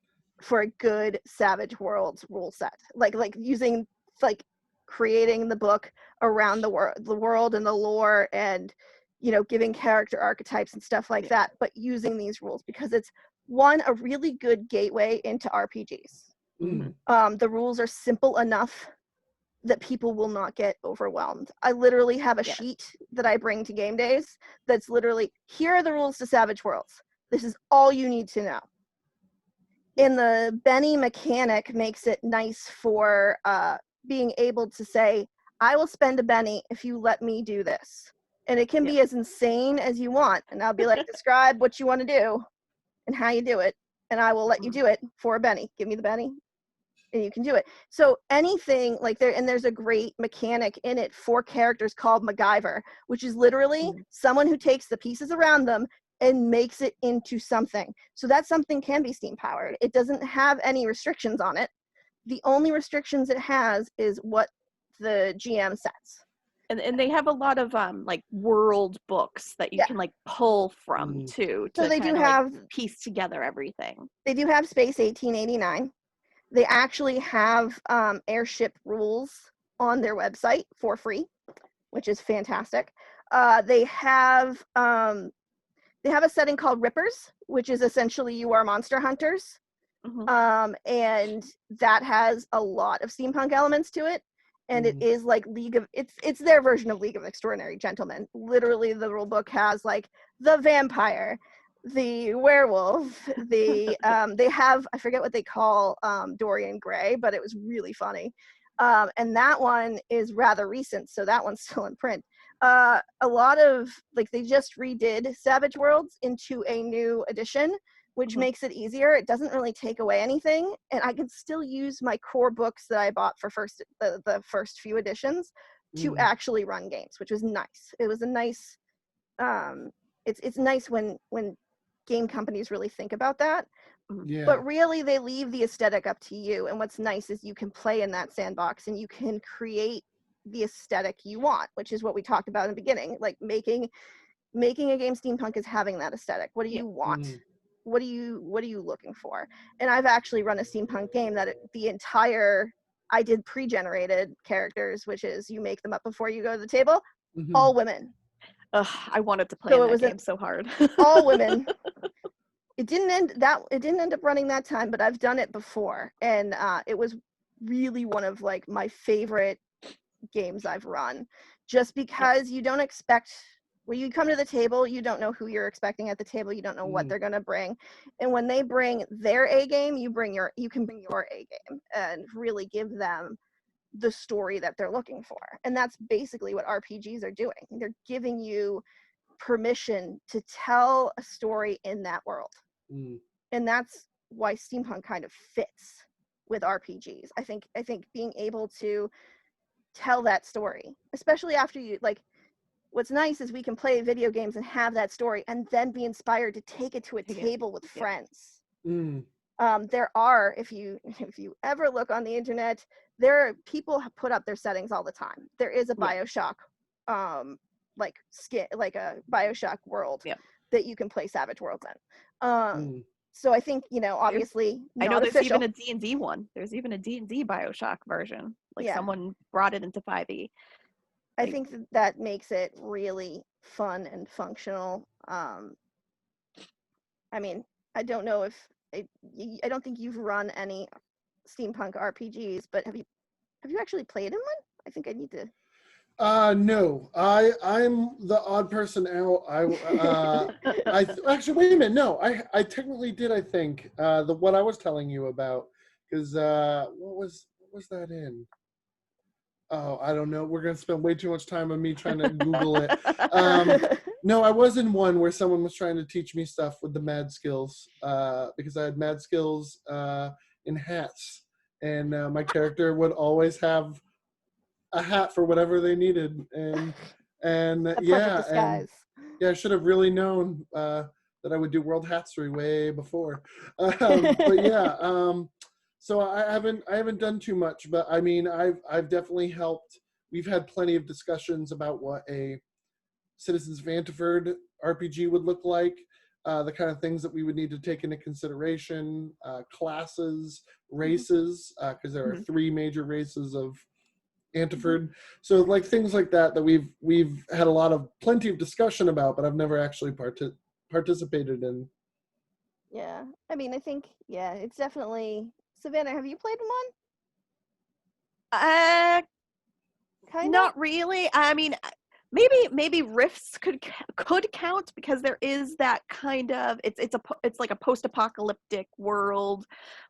good Savage Worlds rule set. Like using, like, creating the book around the world and the lore, and, you know, giving character archetypes and stuff like that, but using these rules, because it's a really good gateway into RPGs. The rules are simple enough that people will not get overwhelmed. I literally have a sheet that I bring to game days that's literally, here are the rules to Savage Worlds. This is all you need to know. And the Benny mechanic makes it nice for being able to say, I will spend a Benny if you let me do this. And it can be as insane as you want. And I'll be like, describe what you want to do and how you do it, and I will let you do it for a Benny. Give me the Benny, and you can do it. So anything like there's a great mechanic in it for characters called MacGyver, which is literally someone who takes the pieces around them and makes it into something. So that something can be steam powered. It doesn't have any restrictions on it. The only restrictions it has is what the GM sets. And they have a lot of like world books that you can like pull from too, to so they kind do of have like piece together everything. They do have Space 1889. They actually have airship rules on their website for free, which is fantastic. They have a setting called Rippers, which is essentially you are monster hunters. And that has a lot of steampunk elements to it. And it is like it's their version of League of Extraordinary Gentlemen. Literally, the rule book has like the vampire, the werewolf, the they have, I forget what they call Dorian Gray, but it was really funny. And that one is rather recent, so that one's still in print. A lot of, like, they just redid Savage Worlds into a new edition, which makes it easier. It doesn't really take away anything, and I can still use my core books that I bought for the first few editions to actually run games, which was nice. It was a nice, it's nice when game companies really think about that. But really, they leave the aesthetic up to you, and what's nice is you can play in that sandbox and you can create the aesthetic you want, which is what we talked about in the beginning. Like, making a game steampunk is having that aesthetic. What do you want? What are you looking for? And I've actually run a steampunk game that I did pre-generated characters, which is you make them up before you go to the table, all women. Ugh, I wanted to play So in it that was game so hard. all women. It didn't end up running that time, but I've done it before, and it was really one of like my favorite games I've run, just because you don't expect, when you come to the table, you don't know who you're expecting at the table, you don't know what they're going to bring, and when they bring their A game, you can bring your A game and really give them the story that they're looking for. And that's basically what RPGs are doing. They're giving you permission to tell a story in that world. And that's why steampunk kind of fits with RPGs. I think being able to tell that story, especially after you, like, what's nice is we can play video games and have that story and then be inspired to take it to a table with friends. There are, if you ever look on the internet, there are people put up their settings all the time. There is a BioShock like a BioShock world that you can play Savage Worlds in. So I think, obviously I know not there's official. even a D&D one. There's even a D&D BioShock version. Like someone brought it into 5e. I think that makes it really fun and functional. I mean, I don't know if I don't think you've run any steampunk RPGs, but have you actually played in one? I think I need to. No, I'm the odd person out. Actually, wait a minute. No, I technically did. I think the what I was telling you about, because what was that in? Oh, I don't know. We're gonna spend way too much time on me trying to Google it. No, I was in one where someone was trying to teach me stuff with the mad skills, because I had mad skills in hats, and my character would always have a hat for whatever they needed, and A perfect disguise. I should have really known that I would do World Hatsery way before. But yeah, so I haven't done too much, but I mean I've definitely helped. We've had plenty of discussions about what a Citizens of Antwerp RPG would look like, the kind of things that we would need to take into consideration, classes, races, because there are 3 major races of Antwerp. So like things like that we've had plenty of discussion about, but I've never actually participated in. Yeah, I mean, I think it's definitely. Savannah, have you played one? Not really. I mean, maybe Rifts could count, because there is that kind of it's like a post-apocalyptic world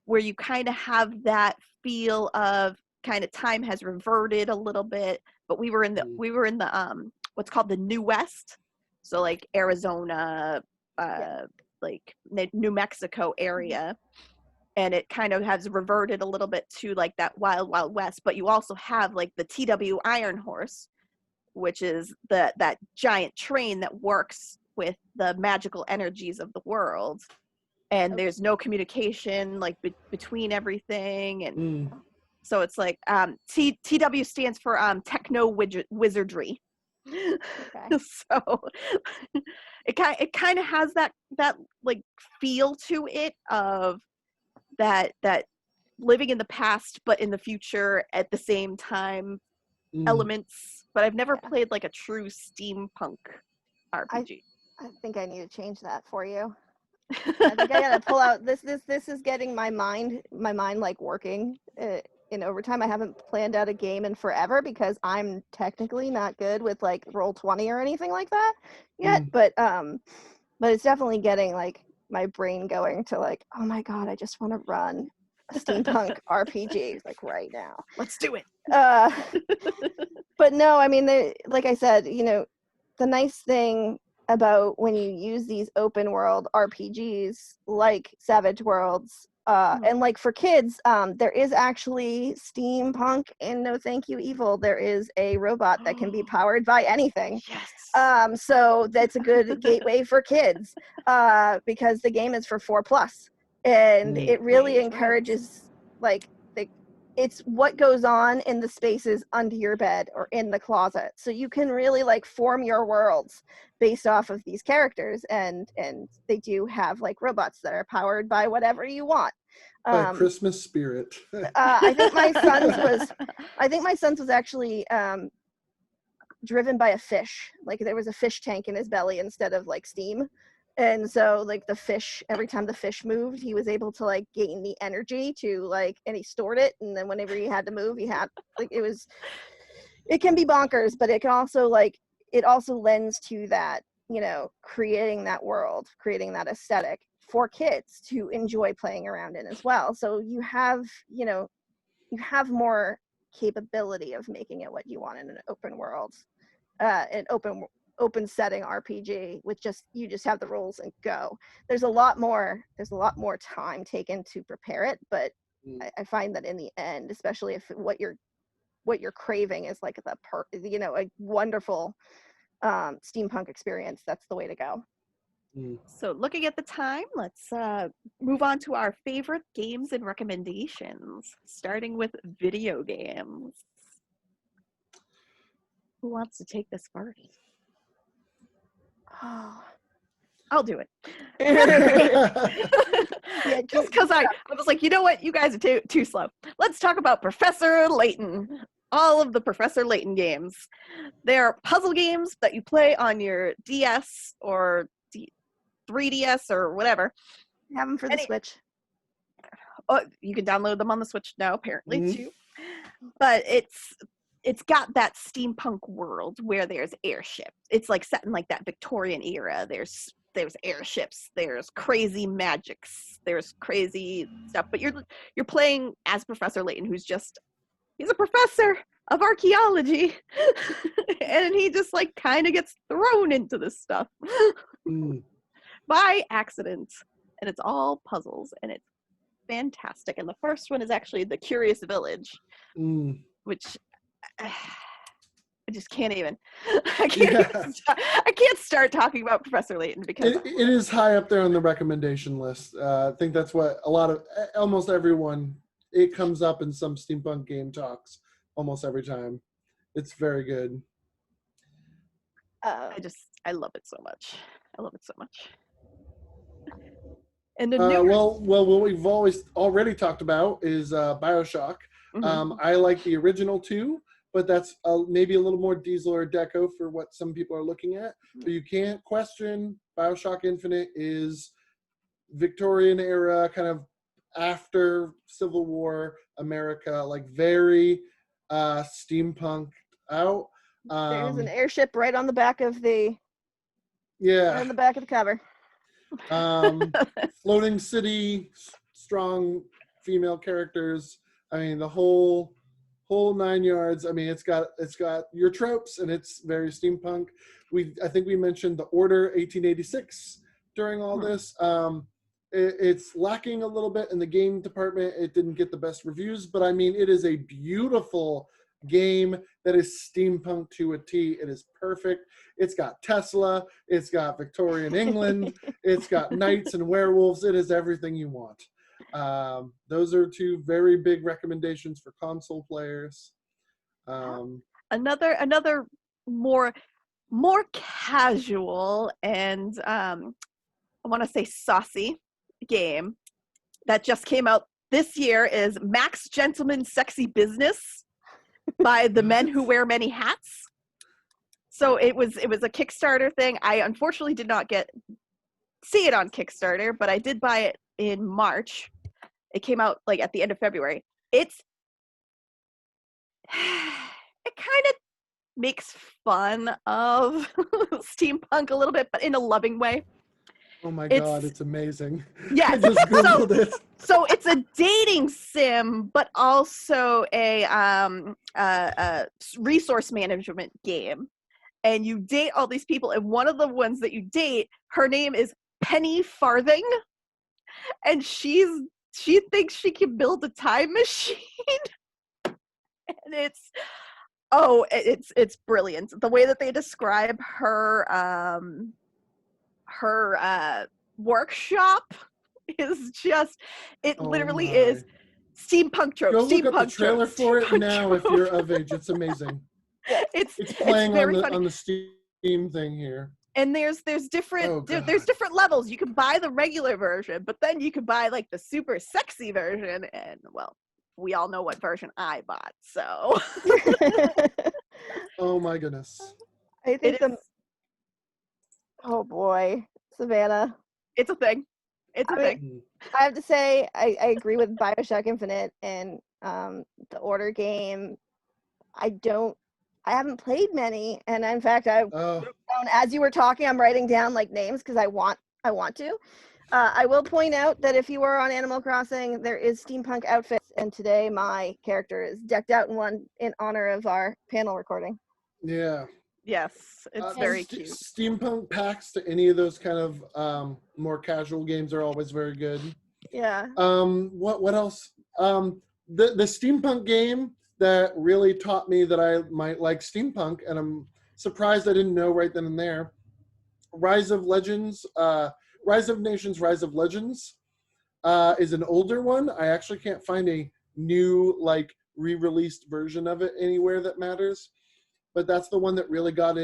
where you kind of have that feel of kind of time has reverted a little bit, but we were in the what's called the New West, so like Arizona, like New Mexico area. And it kind of has reverted a little bit to like that wild west, but you also have like the TW Iron Horse, which is that giant train that works with the magical energies of the world, and there's no communication like between everything, and so it's like TW stands for techno wizardry. So it kind of has that like feel to it of that living in the past but in the future at the same time elements, but I've never played like a true steampunk RPG. I think I need to change that for you. I think I gotta pull out this is getting my mind like working in overtime. I haven't planned out a game in forever because I'm technically not good with like Roll20 or anything like that yet, but it's definitely getting like my brain going to like, oh my god, I just want to run a steampunk RPG like right now. Let's do it. But no, I mean, like I said, the nice thing about when you use these open world RPGs like Savage Worlds, and like for kids, there is actually steampunk in No Thank You Evil. There is a robot that can be powered by anything. Yes. So that's a good gateway for kids, because the game is for 4+, and it really encourages like it's what goes on in the spaces under your bed or in the closet. So you can really like form your worlds based off of these characters, and they do have like robots that are powered by whatever you want. By Christmas spirit. I think my son's was actually driven by a fish. Like there was a fish tank in his belly instead of like steam. And so like the fish, every time the fish moved, he was able to like gain the energy to like, and he stored it. And then whenever he had to move, he had like, it can be bonkers, but it can also like, it also lends to that, you know, creating that world, creating that aesthetic for kids to enjoy playing around in as well. So you have, you know, you have more capability of making it what you want in an open world, an open setting RPG with you just have the rules and go. There's a lot more time taken to prepare it, but I find that in the end, especially if what you're craving is like you know, a wonderful steampunk experience, that's the way to go. So looking at the time, let's move on to our favorite games and recommendations, starting with video games. Who wants to take this first? Oh. I'll do it. Yeah, just because I was like, you know what, you guys are too slow. Let's talk about Professor Layton. All of the Professor Layton games. They're puzzle games that you play on your DS or 3DS or whatever. Have them for the Switch. Oh, you can download them on the Switch now, apparently, too. But it's got that steampunk world where there's airships. It's like set in like that Victorian era. There's airships, there's crazy magics, there's crazy stuff. But you're playing as Professor Layton, he's a professor of archaeology, and he just like kind of gets thrown into this stuff by accident, and it's all puzzles, and it's fantastic. And the first one is actually The Curious Village, which I just can't even. I can't start talking about Professor Layton because it is high up there on the recommendation list. I think that's what almost everyone, it comes up in some steampunk game talks almost every time. It's very good. I love it so much. I love it so much. And the well, what we've already talked about is BioShock. I like the original too, but that's maybe a little more diesel or deco for what some people are looking at. But you can't question BioShock Infinite is Victorian era, kind of after Civil War America, like very steampunk out. There's an airship right on the back of the right on the back of the cover. Floating city, strong female characters. I mean, the whole 9 yards. I mean, it's got your tropes, and it's very steampunk. I think we mentioned the Order 1886 during all this. It's lacking a little bit in the game department. It didn't get the best reviews, but I mean, it is a beautiful game that is steampunk to a T. It is perfect. It's got Tesla. It's got Victorian England. It's got knights and werewolves. It is everything you want. Those are two very big recommendations for console players. Another more casual and I want to say saucy game that just came out this year is Max Gentleman's Sexy Business by the Men Who Wear Many Hats. So it was a Kickstarter thing. I unfortunately did not see it on Kickstarter, but I did buy it in March. It came out like at the end of February. It kind of makes fun of steampunk a little bit, but in a loving way. Oh my God, it's amazing. Yeah. I just Googled it. So it's a dating sim, but also a resource management game. And you date all these people, and one of the ones that you date, her name is Penny Farthing, and she thinks she can build a time machine. And it's brilliant. The way that they describe her workshop is just, literally is steampunk tropes. Go look steampunk up the trailer tropes, for it now tropes. if you're of age. It's amazing. It's playing on the Steam thing here. And there's different levels. You can buy the regular version, but then you can buy like the super sexy version, and well, we all know what version I bought. So Oh my goodness. I think It is, oh boy, Savannah. it's a thing. It's a I mean, thing. I have to say, I agree with Bioshock Infinite and the Order game. I haven't played many, and in fact, Oh, as you were talking, I'm writing down like names because I want to. I will point out that if you are on Animal Crossing, there is steampunk outfits, and today my character is decked out in one in honor of our panel recording. yeah. Yes, it's very cute. Steampunk packs to any of those kind of more casual games are always very good. Yeah. What else? The steampunk game that really taught me that I might like steampunk, and I'm surprised I didn't know right then and there. Rise of Legends, Rise of Nations, Rise of Legends is an older one. I actually can't find a new like re-released version of it anywhere that matters, but that's the one that really got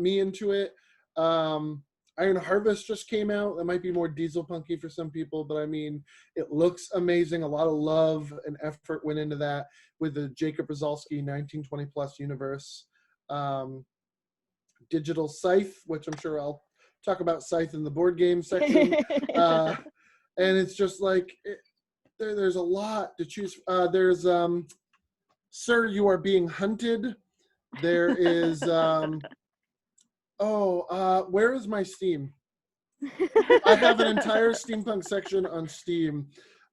me into it. Iron Harvest just came out. That might be more diesel punky for some people, but I mean, it looks amazing. A lot of love and effort went into that with the Jacob Brzezowski 1920 plus universe. Digital Scythe, which I'm sure I'll talk about Scythe in the board game section. And it's just like, there's a lot to choose. There's Sir, You Are Being Hunted. There is, where is my Steam? I have an entire steampunk section on Steam.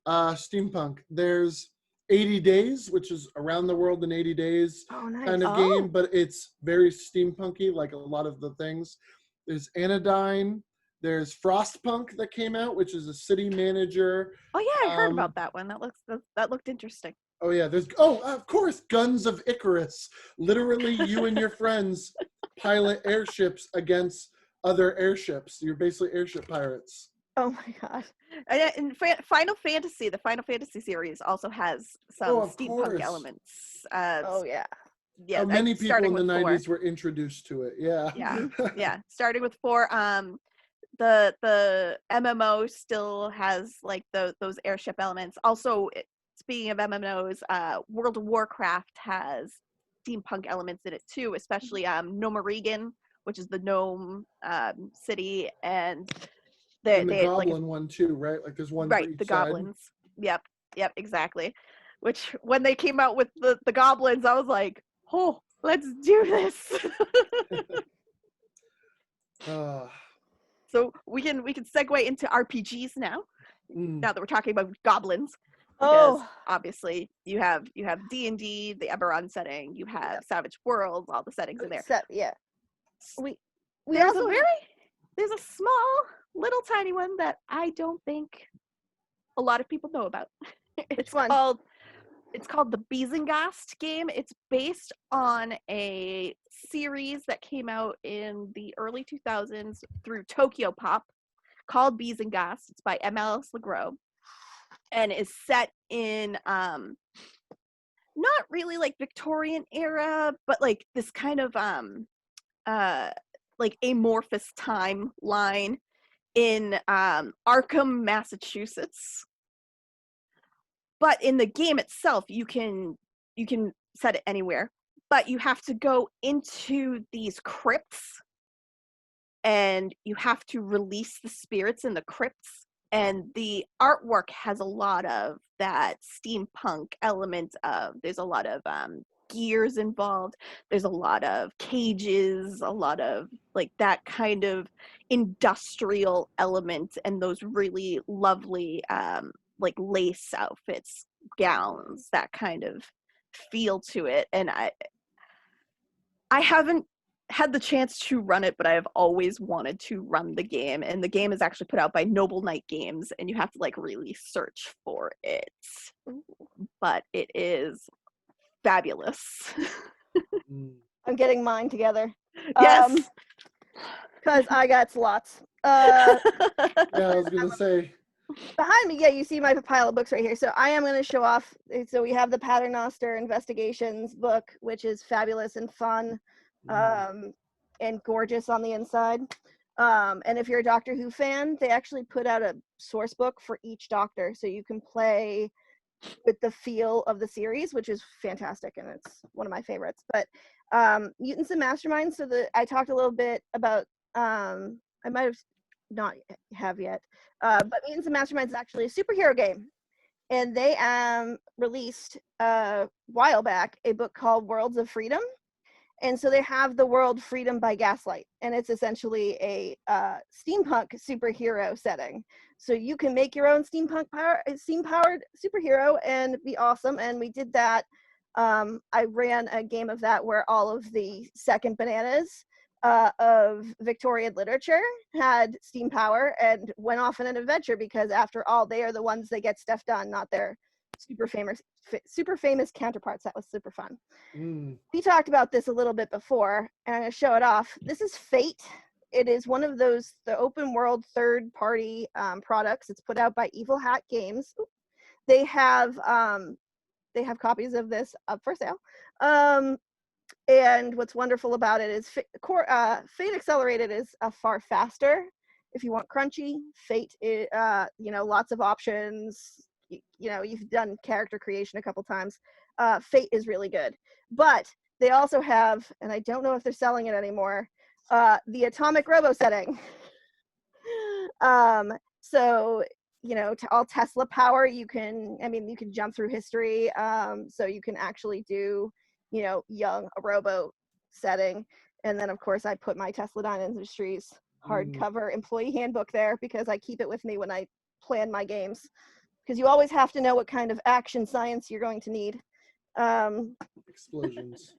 Steampunk. There's 80 Days, which is around the world in 80 days kind of game, but it's very steampunky, like a lot of the things. There's Anodyne. There's Frostpunk that came out, which is a city manager. Oh yeah, I heard about that one. That looked interesting. Oh yeah, of course, Guns of Icarus. Literally, you and your friends pilot airships against other airships. You're basically airship pirates. Oh my gosh. And Final Fantasy, the Final Fantasy series also has some steampunk elements. Oh yeah. Yeah. Many people in the 90s 4. were introduced to it. Yeah. Yeah. Yeah. Starting with 4. The MMO still has like those airship elements. Also, speaking of MMOs, World of Warcraft has steampunk elements in it too, especially Nomaregan, which is the gnome city, and the they goblin one too, right? Like there's one for each the side. goblins. Yep, exactly. Which when they came out with the goblins, I was like, oh, let's do this. So we can segue into RPGs now. Now that we're talking about goblins, because obviously you have D&D, the Eberron setting, you have Savage Worlds, all the settings in there. Yeah. There's a small little tiny one that I don't think a lot of people know about. It's called the Beezengast game. It's based on a series that came out in the early 2000s through Tokyo Pop called Beezengast. It's by M.L.S. Legros and is set in not really like Victorian era, but like this kind of like amorphous timeline in Arkham, Massachusetts. But in the game itself, you can set it anywhere, but you have to go into these crypts and you have to release the spirits in the crypts. And the artwork has a lot of that steampunk element of, there's a lot of gears involved. There's a lot of cages, a lot of like that kind of industrial element and those really lovely like lace outfits, gowns, that kind of feel to it. And I haven't had the chance to run it, but I have always wanted to run the game. And the game is actually put out by Noble Knight Games, and you have to like really search for it. But it is fabulous. I'm getting mine together. Yes. Because I got slots. Yeah, I was gonna say. Behind me, you see my pile of books right here. So I am going to show off. So we have the Paternoster Investigations book, which is fabulous and fun, and gorgeous on the inside. And if you're a Doctor Who fan, they actually put out a source book for each Doctor, so you can play with the feel of the series, which is fantastic, and it's one of my favorites. But Mutants and Masterminds. So I talked a little bit about. I might have not have yet, but Mutants and Masterminds is actually a superhero game, and they released a while back a book called Worlds of Freedom. And so they have the world Freedom by Gaslight, and it's essentially a steampunk superhero setting. So you can make your own steam-powered superhero and be awesome. And we did that. I ran a game of that where all of the second bananas of Victorian literature had steam power and went off on an adventure, because after all, they are the ones that get stuff done, not their super famous counterparts. That was super fun. We talked about this a little bit before, and I'm going to show it off. This is Fate. It is one of the open world third party products. It's put out by Evil Hat Games. They have copies of this up for sale. And what's wonderful about it is Fate Accelerated is far faster. If you want crunchy, Fate, lots of options. You've done character creation a couple times. Fate is really good. But they also have, and I don't know if they're selling it anymore, the Atomic Robo setting. So, all Tesla power, you can jump through history. So you can actually do, young a robo setting. And then, of course, I put my Tesla Dyne Industries hardcover employee handbook there, because I keep it with me when I plan my games. Because you always have to know what kind of action science you're going to need. Explosions.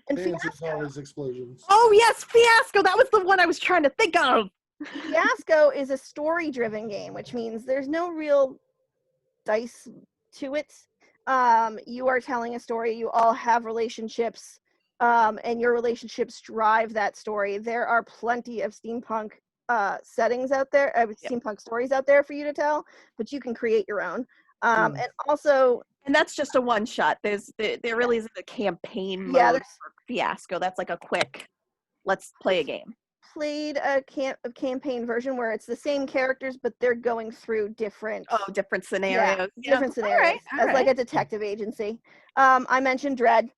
And The answer's Fiasco. always explosions. Oh yes, Fiasco. That was the one I was trying to think of. Fiasco is a story-driven game, which means there's no real dice to it. You are telling a story. You all have relationships, and your relationships drive that story. There are plenty of steampunk settings out there, steampunk stories out there for you to tell, but you can create your own. And also, and that's just a one shot. There really isn't a campaign mode for Fiasco. That's like a quick, let's play a game. Played a campaign version where it's the same characters, but they're going through different scenarios. Different scenarios, all right. Like a detective agency. I mentioned Dread.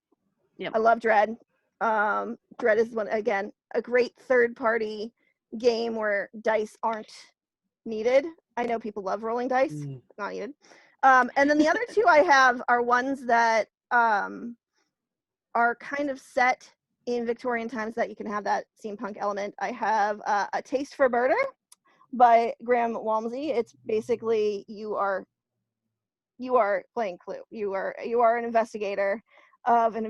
Yep. I love Dread. Dread is a great third party game where dice aren't needed. I know people love rolling dice, not needed. And then the other two I have are ones that are kind of set in Victorian times, that you can have that steampunk element. I have A Taste for Murder by Graham Walmsley. It's basically you are playing Clue. You are an investigator of a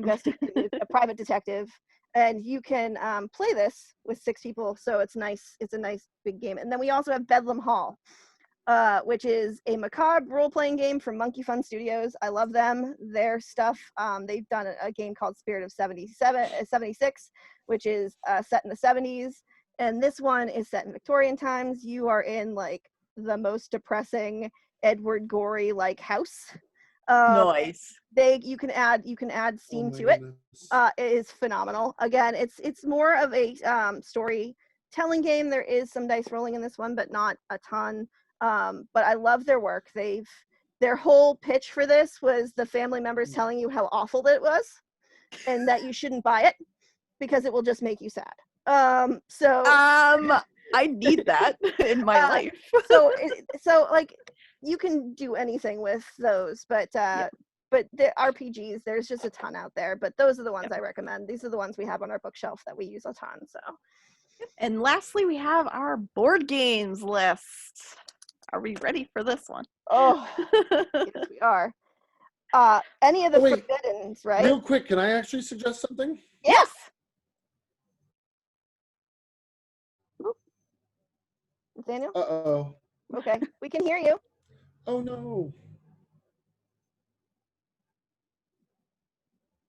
private detective, and you can play this with 6 people. So it's nice. It's a nice big game. And then we also have Bedlam Hall, which is a macabre role-playing game from Monkey Fun Studios. I love them. Their stuff. They've done a game called Spirit of 76, which is set in the 70s. And this one is set in Victorian times. You are in like the most depressing Edward Gorey like house. Nice. You can add steam to it. It is phenomenal. Again, it's more of a storytelling game. There is some dice rolling in this one, but not a ton. But I love their work. Their whole pitch for this was the family members telling you how awful it was, and that you shouldn't buy it because it will just make you sad. I need that in my life. so like you can do anything with those, but the RPGs, there's just a ton out there. But those are the ones I recommend. These are the ones we have on our bookshelf that we use a ton. So. And lastly, we have our board games list. Are we ready for this one? Oh, yes, we are. Any of the Forbiddens, right? Real quick, can I actually suggest something? Yes. Daniel? Uh-oh. Okay, we can hear you. Oh, no.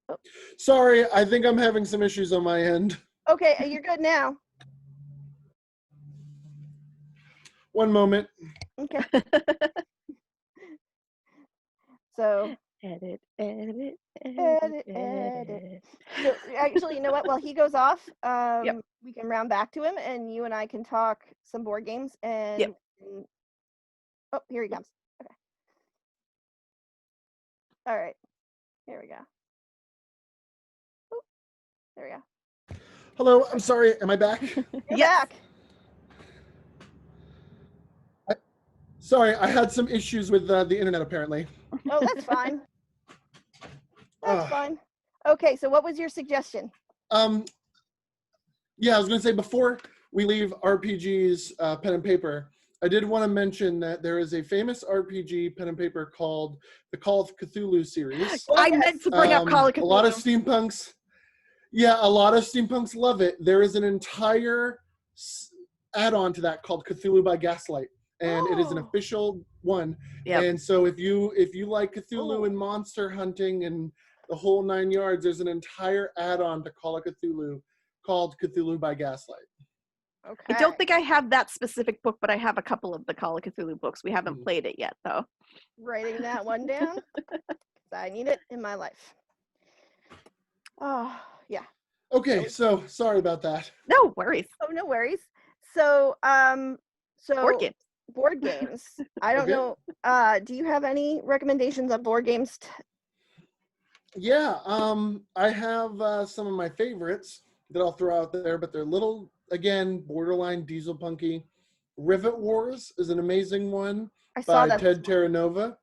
Oh. Sorry, I think I'm having some issues on my end. Okay, you're good now. One moment. Okay. So edit. So actually, you know what? While he goes off, we can round back to him, and you and I can talk some board games. And oh, here he comes. All right. Here we go. Oop, there we go. Hello, I'm sorry. Am I back? You're Yes. back. Sorry, I had some issues with the internet apparently. Oh, that's fine. That's Uh, fine. Okay, so what was your suggestion? Yeah, I was going to say before we leave RPGs, pen and paper, I did want to mention that there is a famous RPG pen and paper called the Call of Cthulhu series. Oh, I yes. meant to bring up Call of Cthulhu. A lot of steampunks, yeah, a lot of steampunks love it. There is an entire add-on to that called Cthulhu by Gaslight, and it is an official one. Yep. And so if you like Cthulhu and monster hunting and the whole 9 yards, there's an entire add-on to Call of Cthulhu called Cthulhu by Gaslight. Okay. I don't think I have that specific book, but I have a couple of the Call of Cthulhu books. We haven't played it yet, though. Writing that one down. 'Cause I need it in my life. Oh, yeah. Okay, so sorry about that. No worries. Oh, no worries. So, Board games. Board games. I don't Okay. know. Do you have any recommendations on board games? Yeah, I have some of my favorites that I'll throw out there, but they're little, again, borderline diesel punky. Rivet Wars is an amazing one I saw by that. Ted Terranova.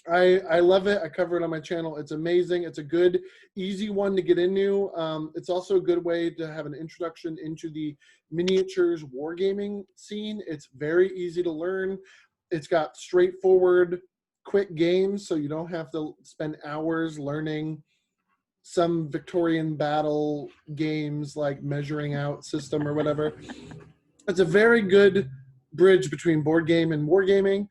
I love it. I cover it on my channel. It's amazing. It's a good, easy one to get into. It's also a good way to have an introduction into the miniatures wargaming scene. It's very easy to learn. It's got straightforward, quick games, so you don't have to spend hours learning some Victorian battle games like Measuring Out System or whatever. It's a very good bridge between board game and wargaming.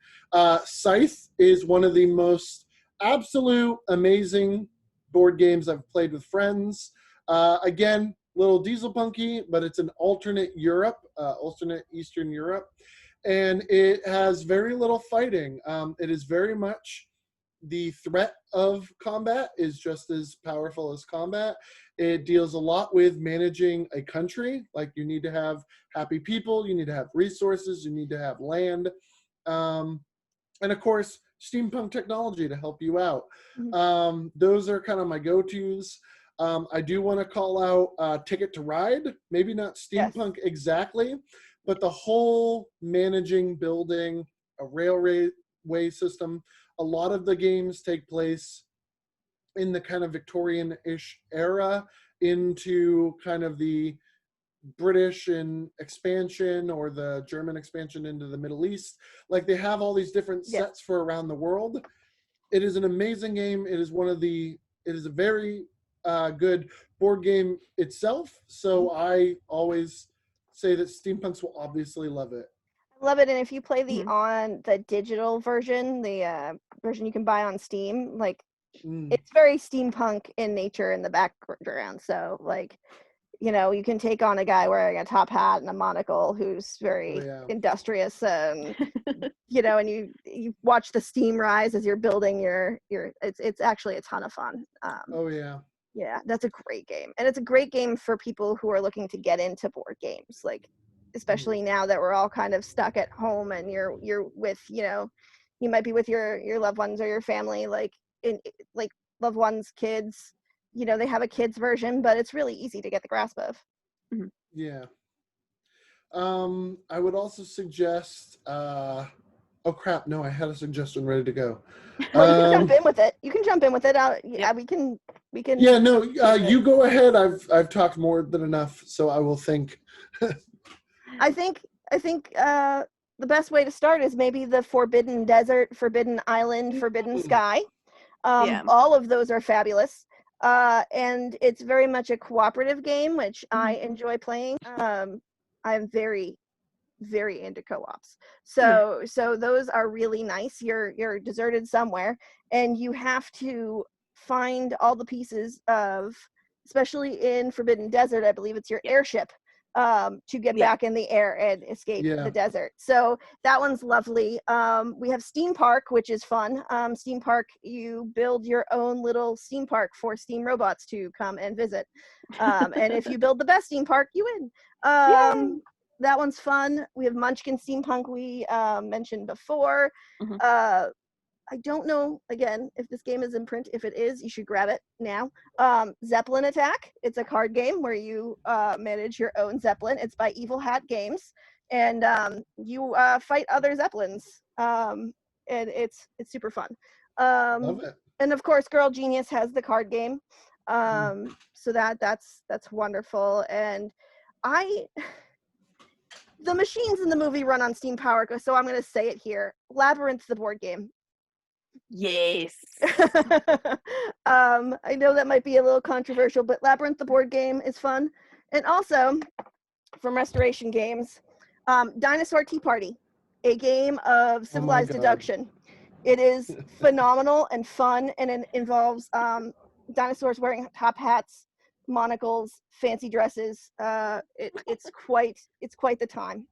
Scythe is one of the most absolute amazing board games I've played with friends. Again, little diesel punky, but it's an alternate Europe, alternate Eastern Europe, and it has very little fighting. It is very much the threat of combat is just as powerful as combat. It deals a lot with managing a country. Like you need to have happy people, you need to have resources, you need to have land. And of course, steampunk technology to help you out. Those are kind of my go-tos. I do want to call out Ticket to Ride. Maybe not steampunk exactly, but the whole managing, building a railway system. A lot of the games take place in the kind of Victorian-ish era into kind of the British and expansion or the German expansion into the Middle East. Like they have all these different sets for around the world. It is an amazing game. It is a very good board game itself. So I always say that steampunks will obviously love it. I love it, and if you play the digital version, the version you can buy on Steam, like it's very steampunk in nature in the background. So like, you know, you can take on a guy wearing a top hat and a monocle who's very industrious, and you know, and you watch the steam rise as you're building your. It's actually a ton of fun. Yeah, that's a great game, and it's a great game for people who are looking to get into board games, like especially now that we're all kind of stuck at home, and you're with, you know, you might be with your loved ones or your family, like loved ones, kids. You know, they have a kids version, but it's really easy to get the grasp of. Yeah. I would also suggest. Oh crap! No, I had a suggestion ready to go. Well, you can jump in with it. We can. Yeah, no. You go ahead. I've talked more than enough, so I will think. I think the best way to start is maybe the Forbidden Desert, Forbidden Island, Forbidden Sky. All of those are fabulous. And it's very much a cooperative game, which I enjoy playing. I'm very, very into co-ops. So those are really nice. You're deserted somewhere, and you have to find all the pieces of, especially in Forbidden Desert, I believe it's your airship, to get back in the air and escape the desert. So that one's lovely. We have Steam Park, which is fun. Steam Park, you build your own little steam park for steam robots to come and visit. And if you build the best steam park, you win. That one's fun. We have Munchkin Steampunk, we mentioned before. I don't know, again, if this game is in print. If it is, you should grab it now. Zeppelin Attack. It's a card game where you manage your own Zeppelin. It's by Evil Hat Games. And you fight other Zeppelins. And it's super fun. Love it. And of course, Girl Genius has the card game. So that's wonderful. And the machines in the movie run on Steam Power, so I'm going to say it here. Labyrinth, the board game. Yes. I know that might be a little controversial, but Labyrinth, the board game, is fun. And also, from Restoration Games, Dinosaur Tea Party, a game of civilized deduction. It is phenomenal and fun, and it involves dinosaurs wearing top hats, monocles, fancy dresses. It's quite the time.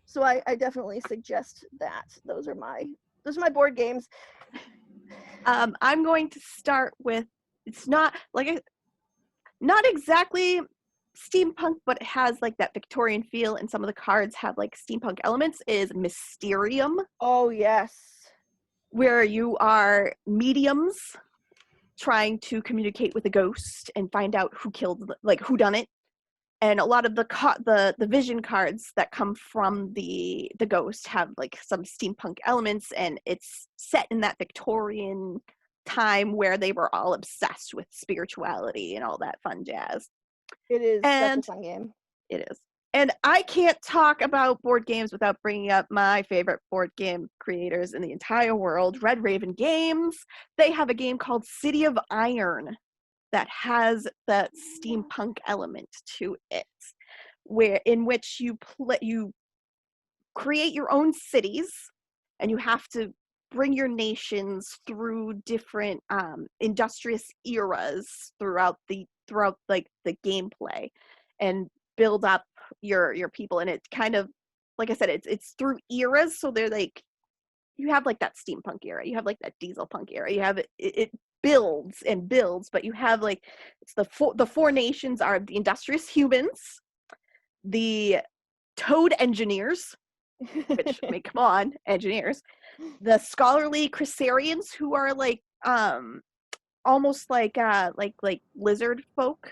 So I definitely suggest that. Those are my board games. I'm going to start with, it's not not exactly steampunk, but it has like that Victorian feel, and some of the cards have like steampunk elements, is Mysterium. Oh yes. Where you are mediums trying to communicate with a ghost and find out who killed, like who done it. And a lot of the vision cards that come from the ghost have like some steampunk elements, and it's set in that Victorian time where they were all obsessed with spirituality and all that fun jazz. It is such a fun game. It is. And I can't talk about board games without bringing up my favorite board game creators in the entire world, Red Raven Games. They have a game called City of Iron that has that steampunk element to it, in which you create your own cities, and you have to bring your nations through different industrious eras throughout like the gameplay, and build up your people. And it's kind of, like I said, it's through eras, so they're like, you have like that steampunk era, you have like that diesel punk era, you have it builds and builds, but you have like, it's the four nations are the industrious humans, the toad engineers, which I mean, come on, engineers, the scholarly Crisarians, who are like almost like lizard folk,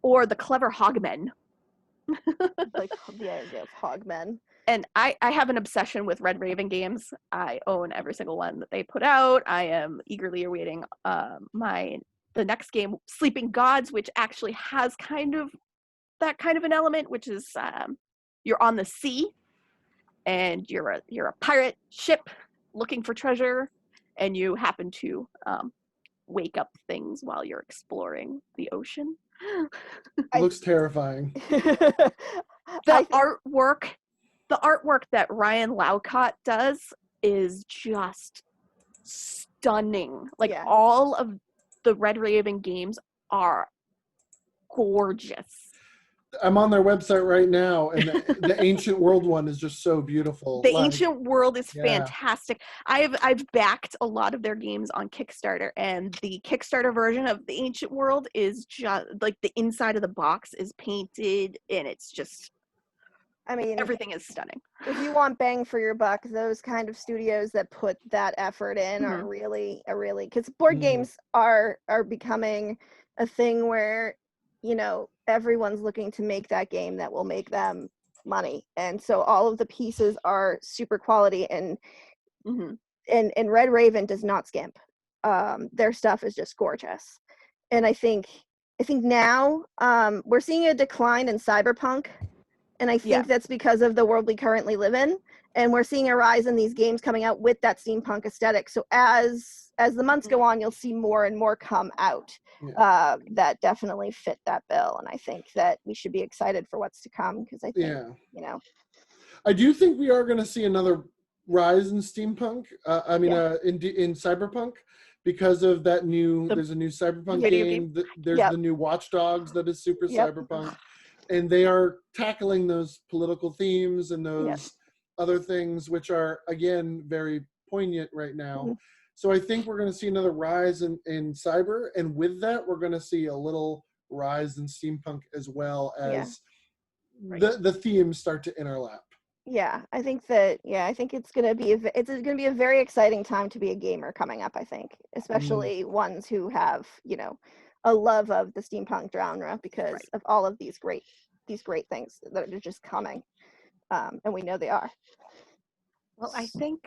or the clever hogmen. Like the idea of hogmen. And I have an obsession with Red Raven Games. I own every single one that they put out. I am eagerly awaiting the next game, Sleeping Gods, which actually has that kind of an element, which is you're on the sea, and you're a pirate ship looking for treasure, and you happen to wake up things while you're exploring the ocean. Looks terrifying. The artwork that Ryan Laucott does is just stunning. Like, yeah. All of the Red Raven games are gorgeous. I'm on their website right now, and the Ancient World one is just so beautiful. The Ancient World is fantastic. I've backed a lot of their games on Kickstarter, and the Kickstarter version of the Ancient World is just like, the inside of the box is painted, and it's just, I mean, everything is stunning. If you want bang for your buck, those kind of studios that put that effort in are really, because board games are becoming a thing where, everyone's looking to make that game that will make them money. And so all of the pieces are super quality, and Red Raven does not skimp. Their stuff is just gorgeous. And I think now we're seeing a decline in cyberpunk. And I think that's because of the world we currently live in. And we're seeing a rise in these games coming out with that steampunk aesthetic. So as the months go on, you'll see more and more come out that definitely fit that bill. And I think that we should be excited for what's to come, because I think, I do think we are going to see another rise in steampunk. In cyberpunk, because of that there's a new cyberpunk game. There's the new Watch Dogs that is super cyberpunk. And they are tackling those political themes and those other things, which are, again, very poignant right now. So I think we're going to see another rise in cyber. And with that, we're going to see a little rise in steampunk, as well as the themes start to interlap. Yeah, I think that. Yeah, I think it's gonna be a very exciting time to be a gamer coming up. I think, especially ones who have a love of the steampunk genre because Right. of all of these great things that are just coming, and we know they are. Well, I think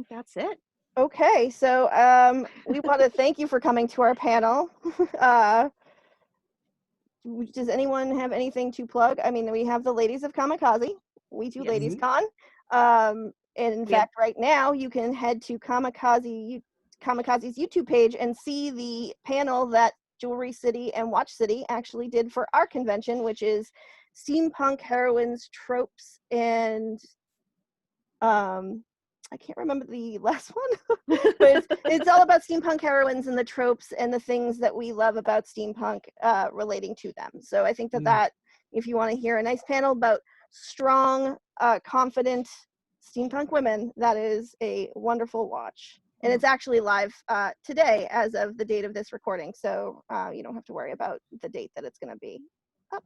that's it. Okay, so we want to thank you for coming to our panel. Does anyone have anything to plug? I mean, we have the Ladies of Kamikaze. We do Yes. Ladies Mhm. Con. And in We have- fact, right now you can head to Kamikaze's YouTube page and see the panel that Jewelry City and Watch City actually did for our convention, which is Steampunk Heroines, Tropes, and I can't remember the last one, but it's all about steampunk heroines and the tropes and the things that we love about steampunk relating to them. So I think that if you want to hear a nice panel about strong, confident steampunk women, that is a wonderful watch. And it's actually live today as of the date of this recording. So you don't have to worry about the date that it's going to be up.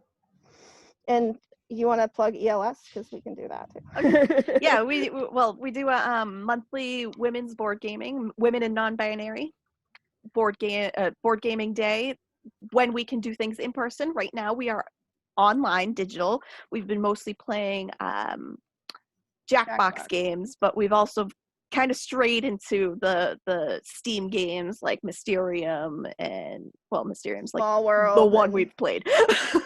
And you want to plug ELS because we can do that too. Yeah, we do a monthly women's board gaming, women and non-binary board gaming day when we can do things in person. Right now we are online, digital. We've been mostly playing Jackbox games, but we've also kind of strayed into the Steam games like Mysterium and Mysterium's like Small World. the one we've played.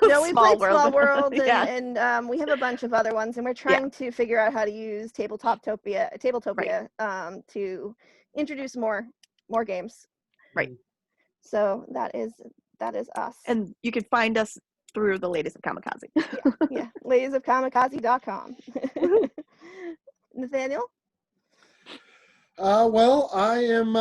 No, we played Small World, Yeah. and we have a bunch of other ones, and we're trying to figure out how to use Tabletopia to introduce more games. Right. So that is us. And you can find us through the Ladies of Kamikaze. Yeah. ladiesofkamikaze.com. Nathaniel? Well, I am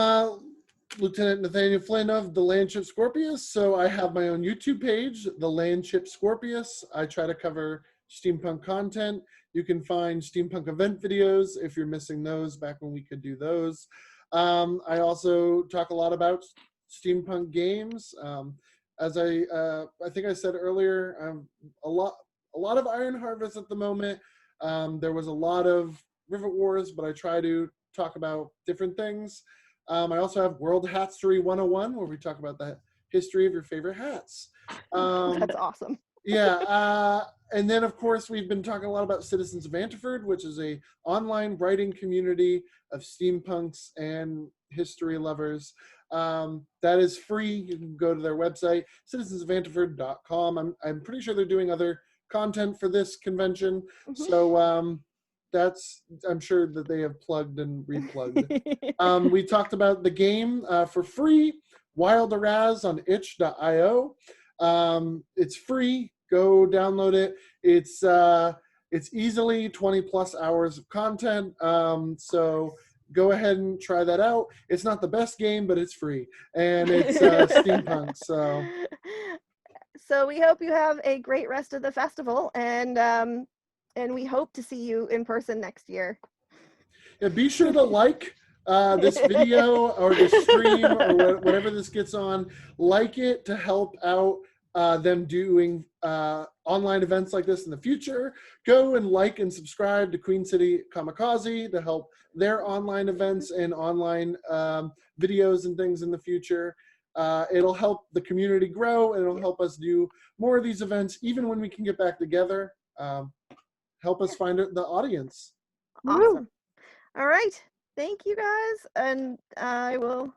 Lieutenant Nathaniel Flynn of the Landship Scorpius, so I have my own YouTube page, the Landship Scorpius. I try to cover steampunk content. You can find steampunk event videos if you're missing those back when we could do those. I also talk a lot about steampunk games. As I think I said earlier, a lot of Iron Harvest at the moment. There was a lot of Rivet Wars, but I try to talk about different things. I also have World Hatsery 101, where we talk about the history of your favorite hats. That's awesome. Yeah, and then of course we've been talking a lot about Citizens of Antiford, which is a online writing community of steampunks and history lovers. That is free. You can go to their website, citizensofantiford.com. I'm pretty sure they're doing other content for this convention. So I'm sure that they have plugged and replugged. We talked about the game for free, Wild Araz on itch.io. It's free. Go download it. It's easily 20 plus hours of content. So go ahead and try that out. It's not the best game, but it's free, and it's steampunk. So we hope you have a great rest of the festival, and we hope to see you in person next year. Yeah, be sure to like this video or the stream or whatever this gets on. Like it to help out them doing online events like this in the future. Go and like and subscribe to Queen City Kamikaze to help their online events and online videos and things in the future. It'll help the community grow, and it'll help us do more of these events even when we can get back together. Help us find the audience. Awesome. All right. Thank you guys, and I will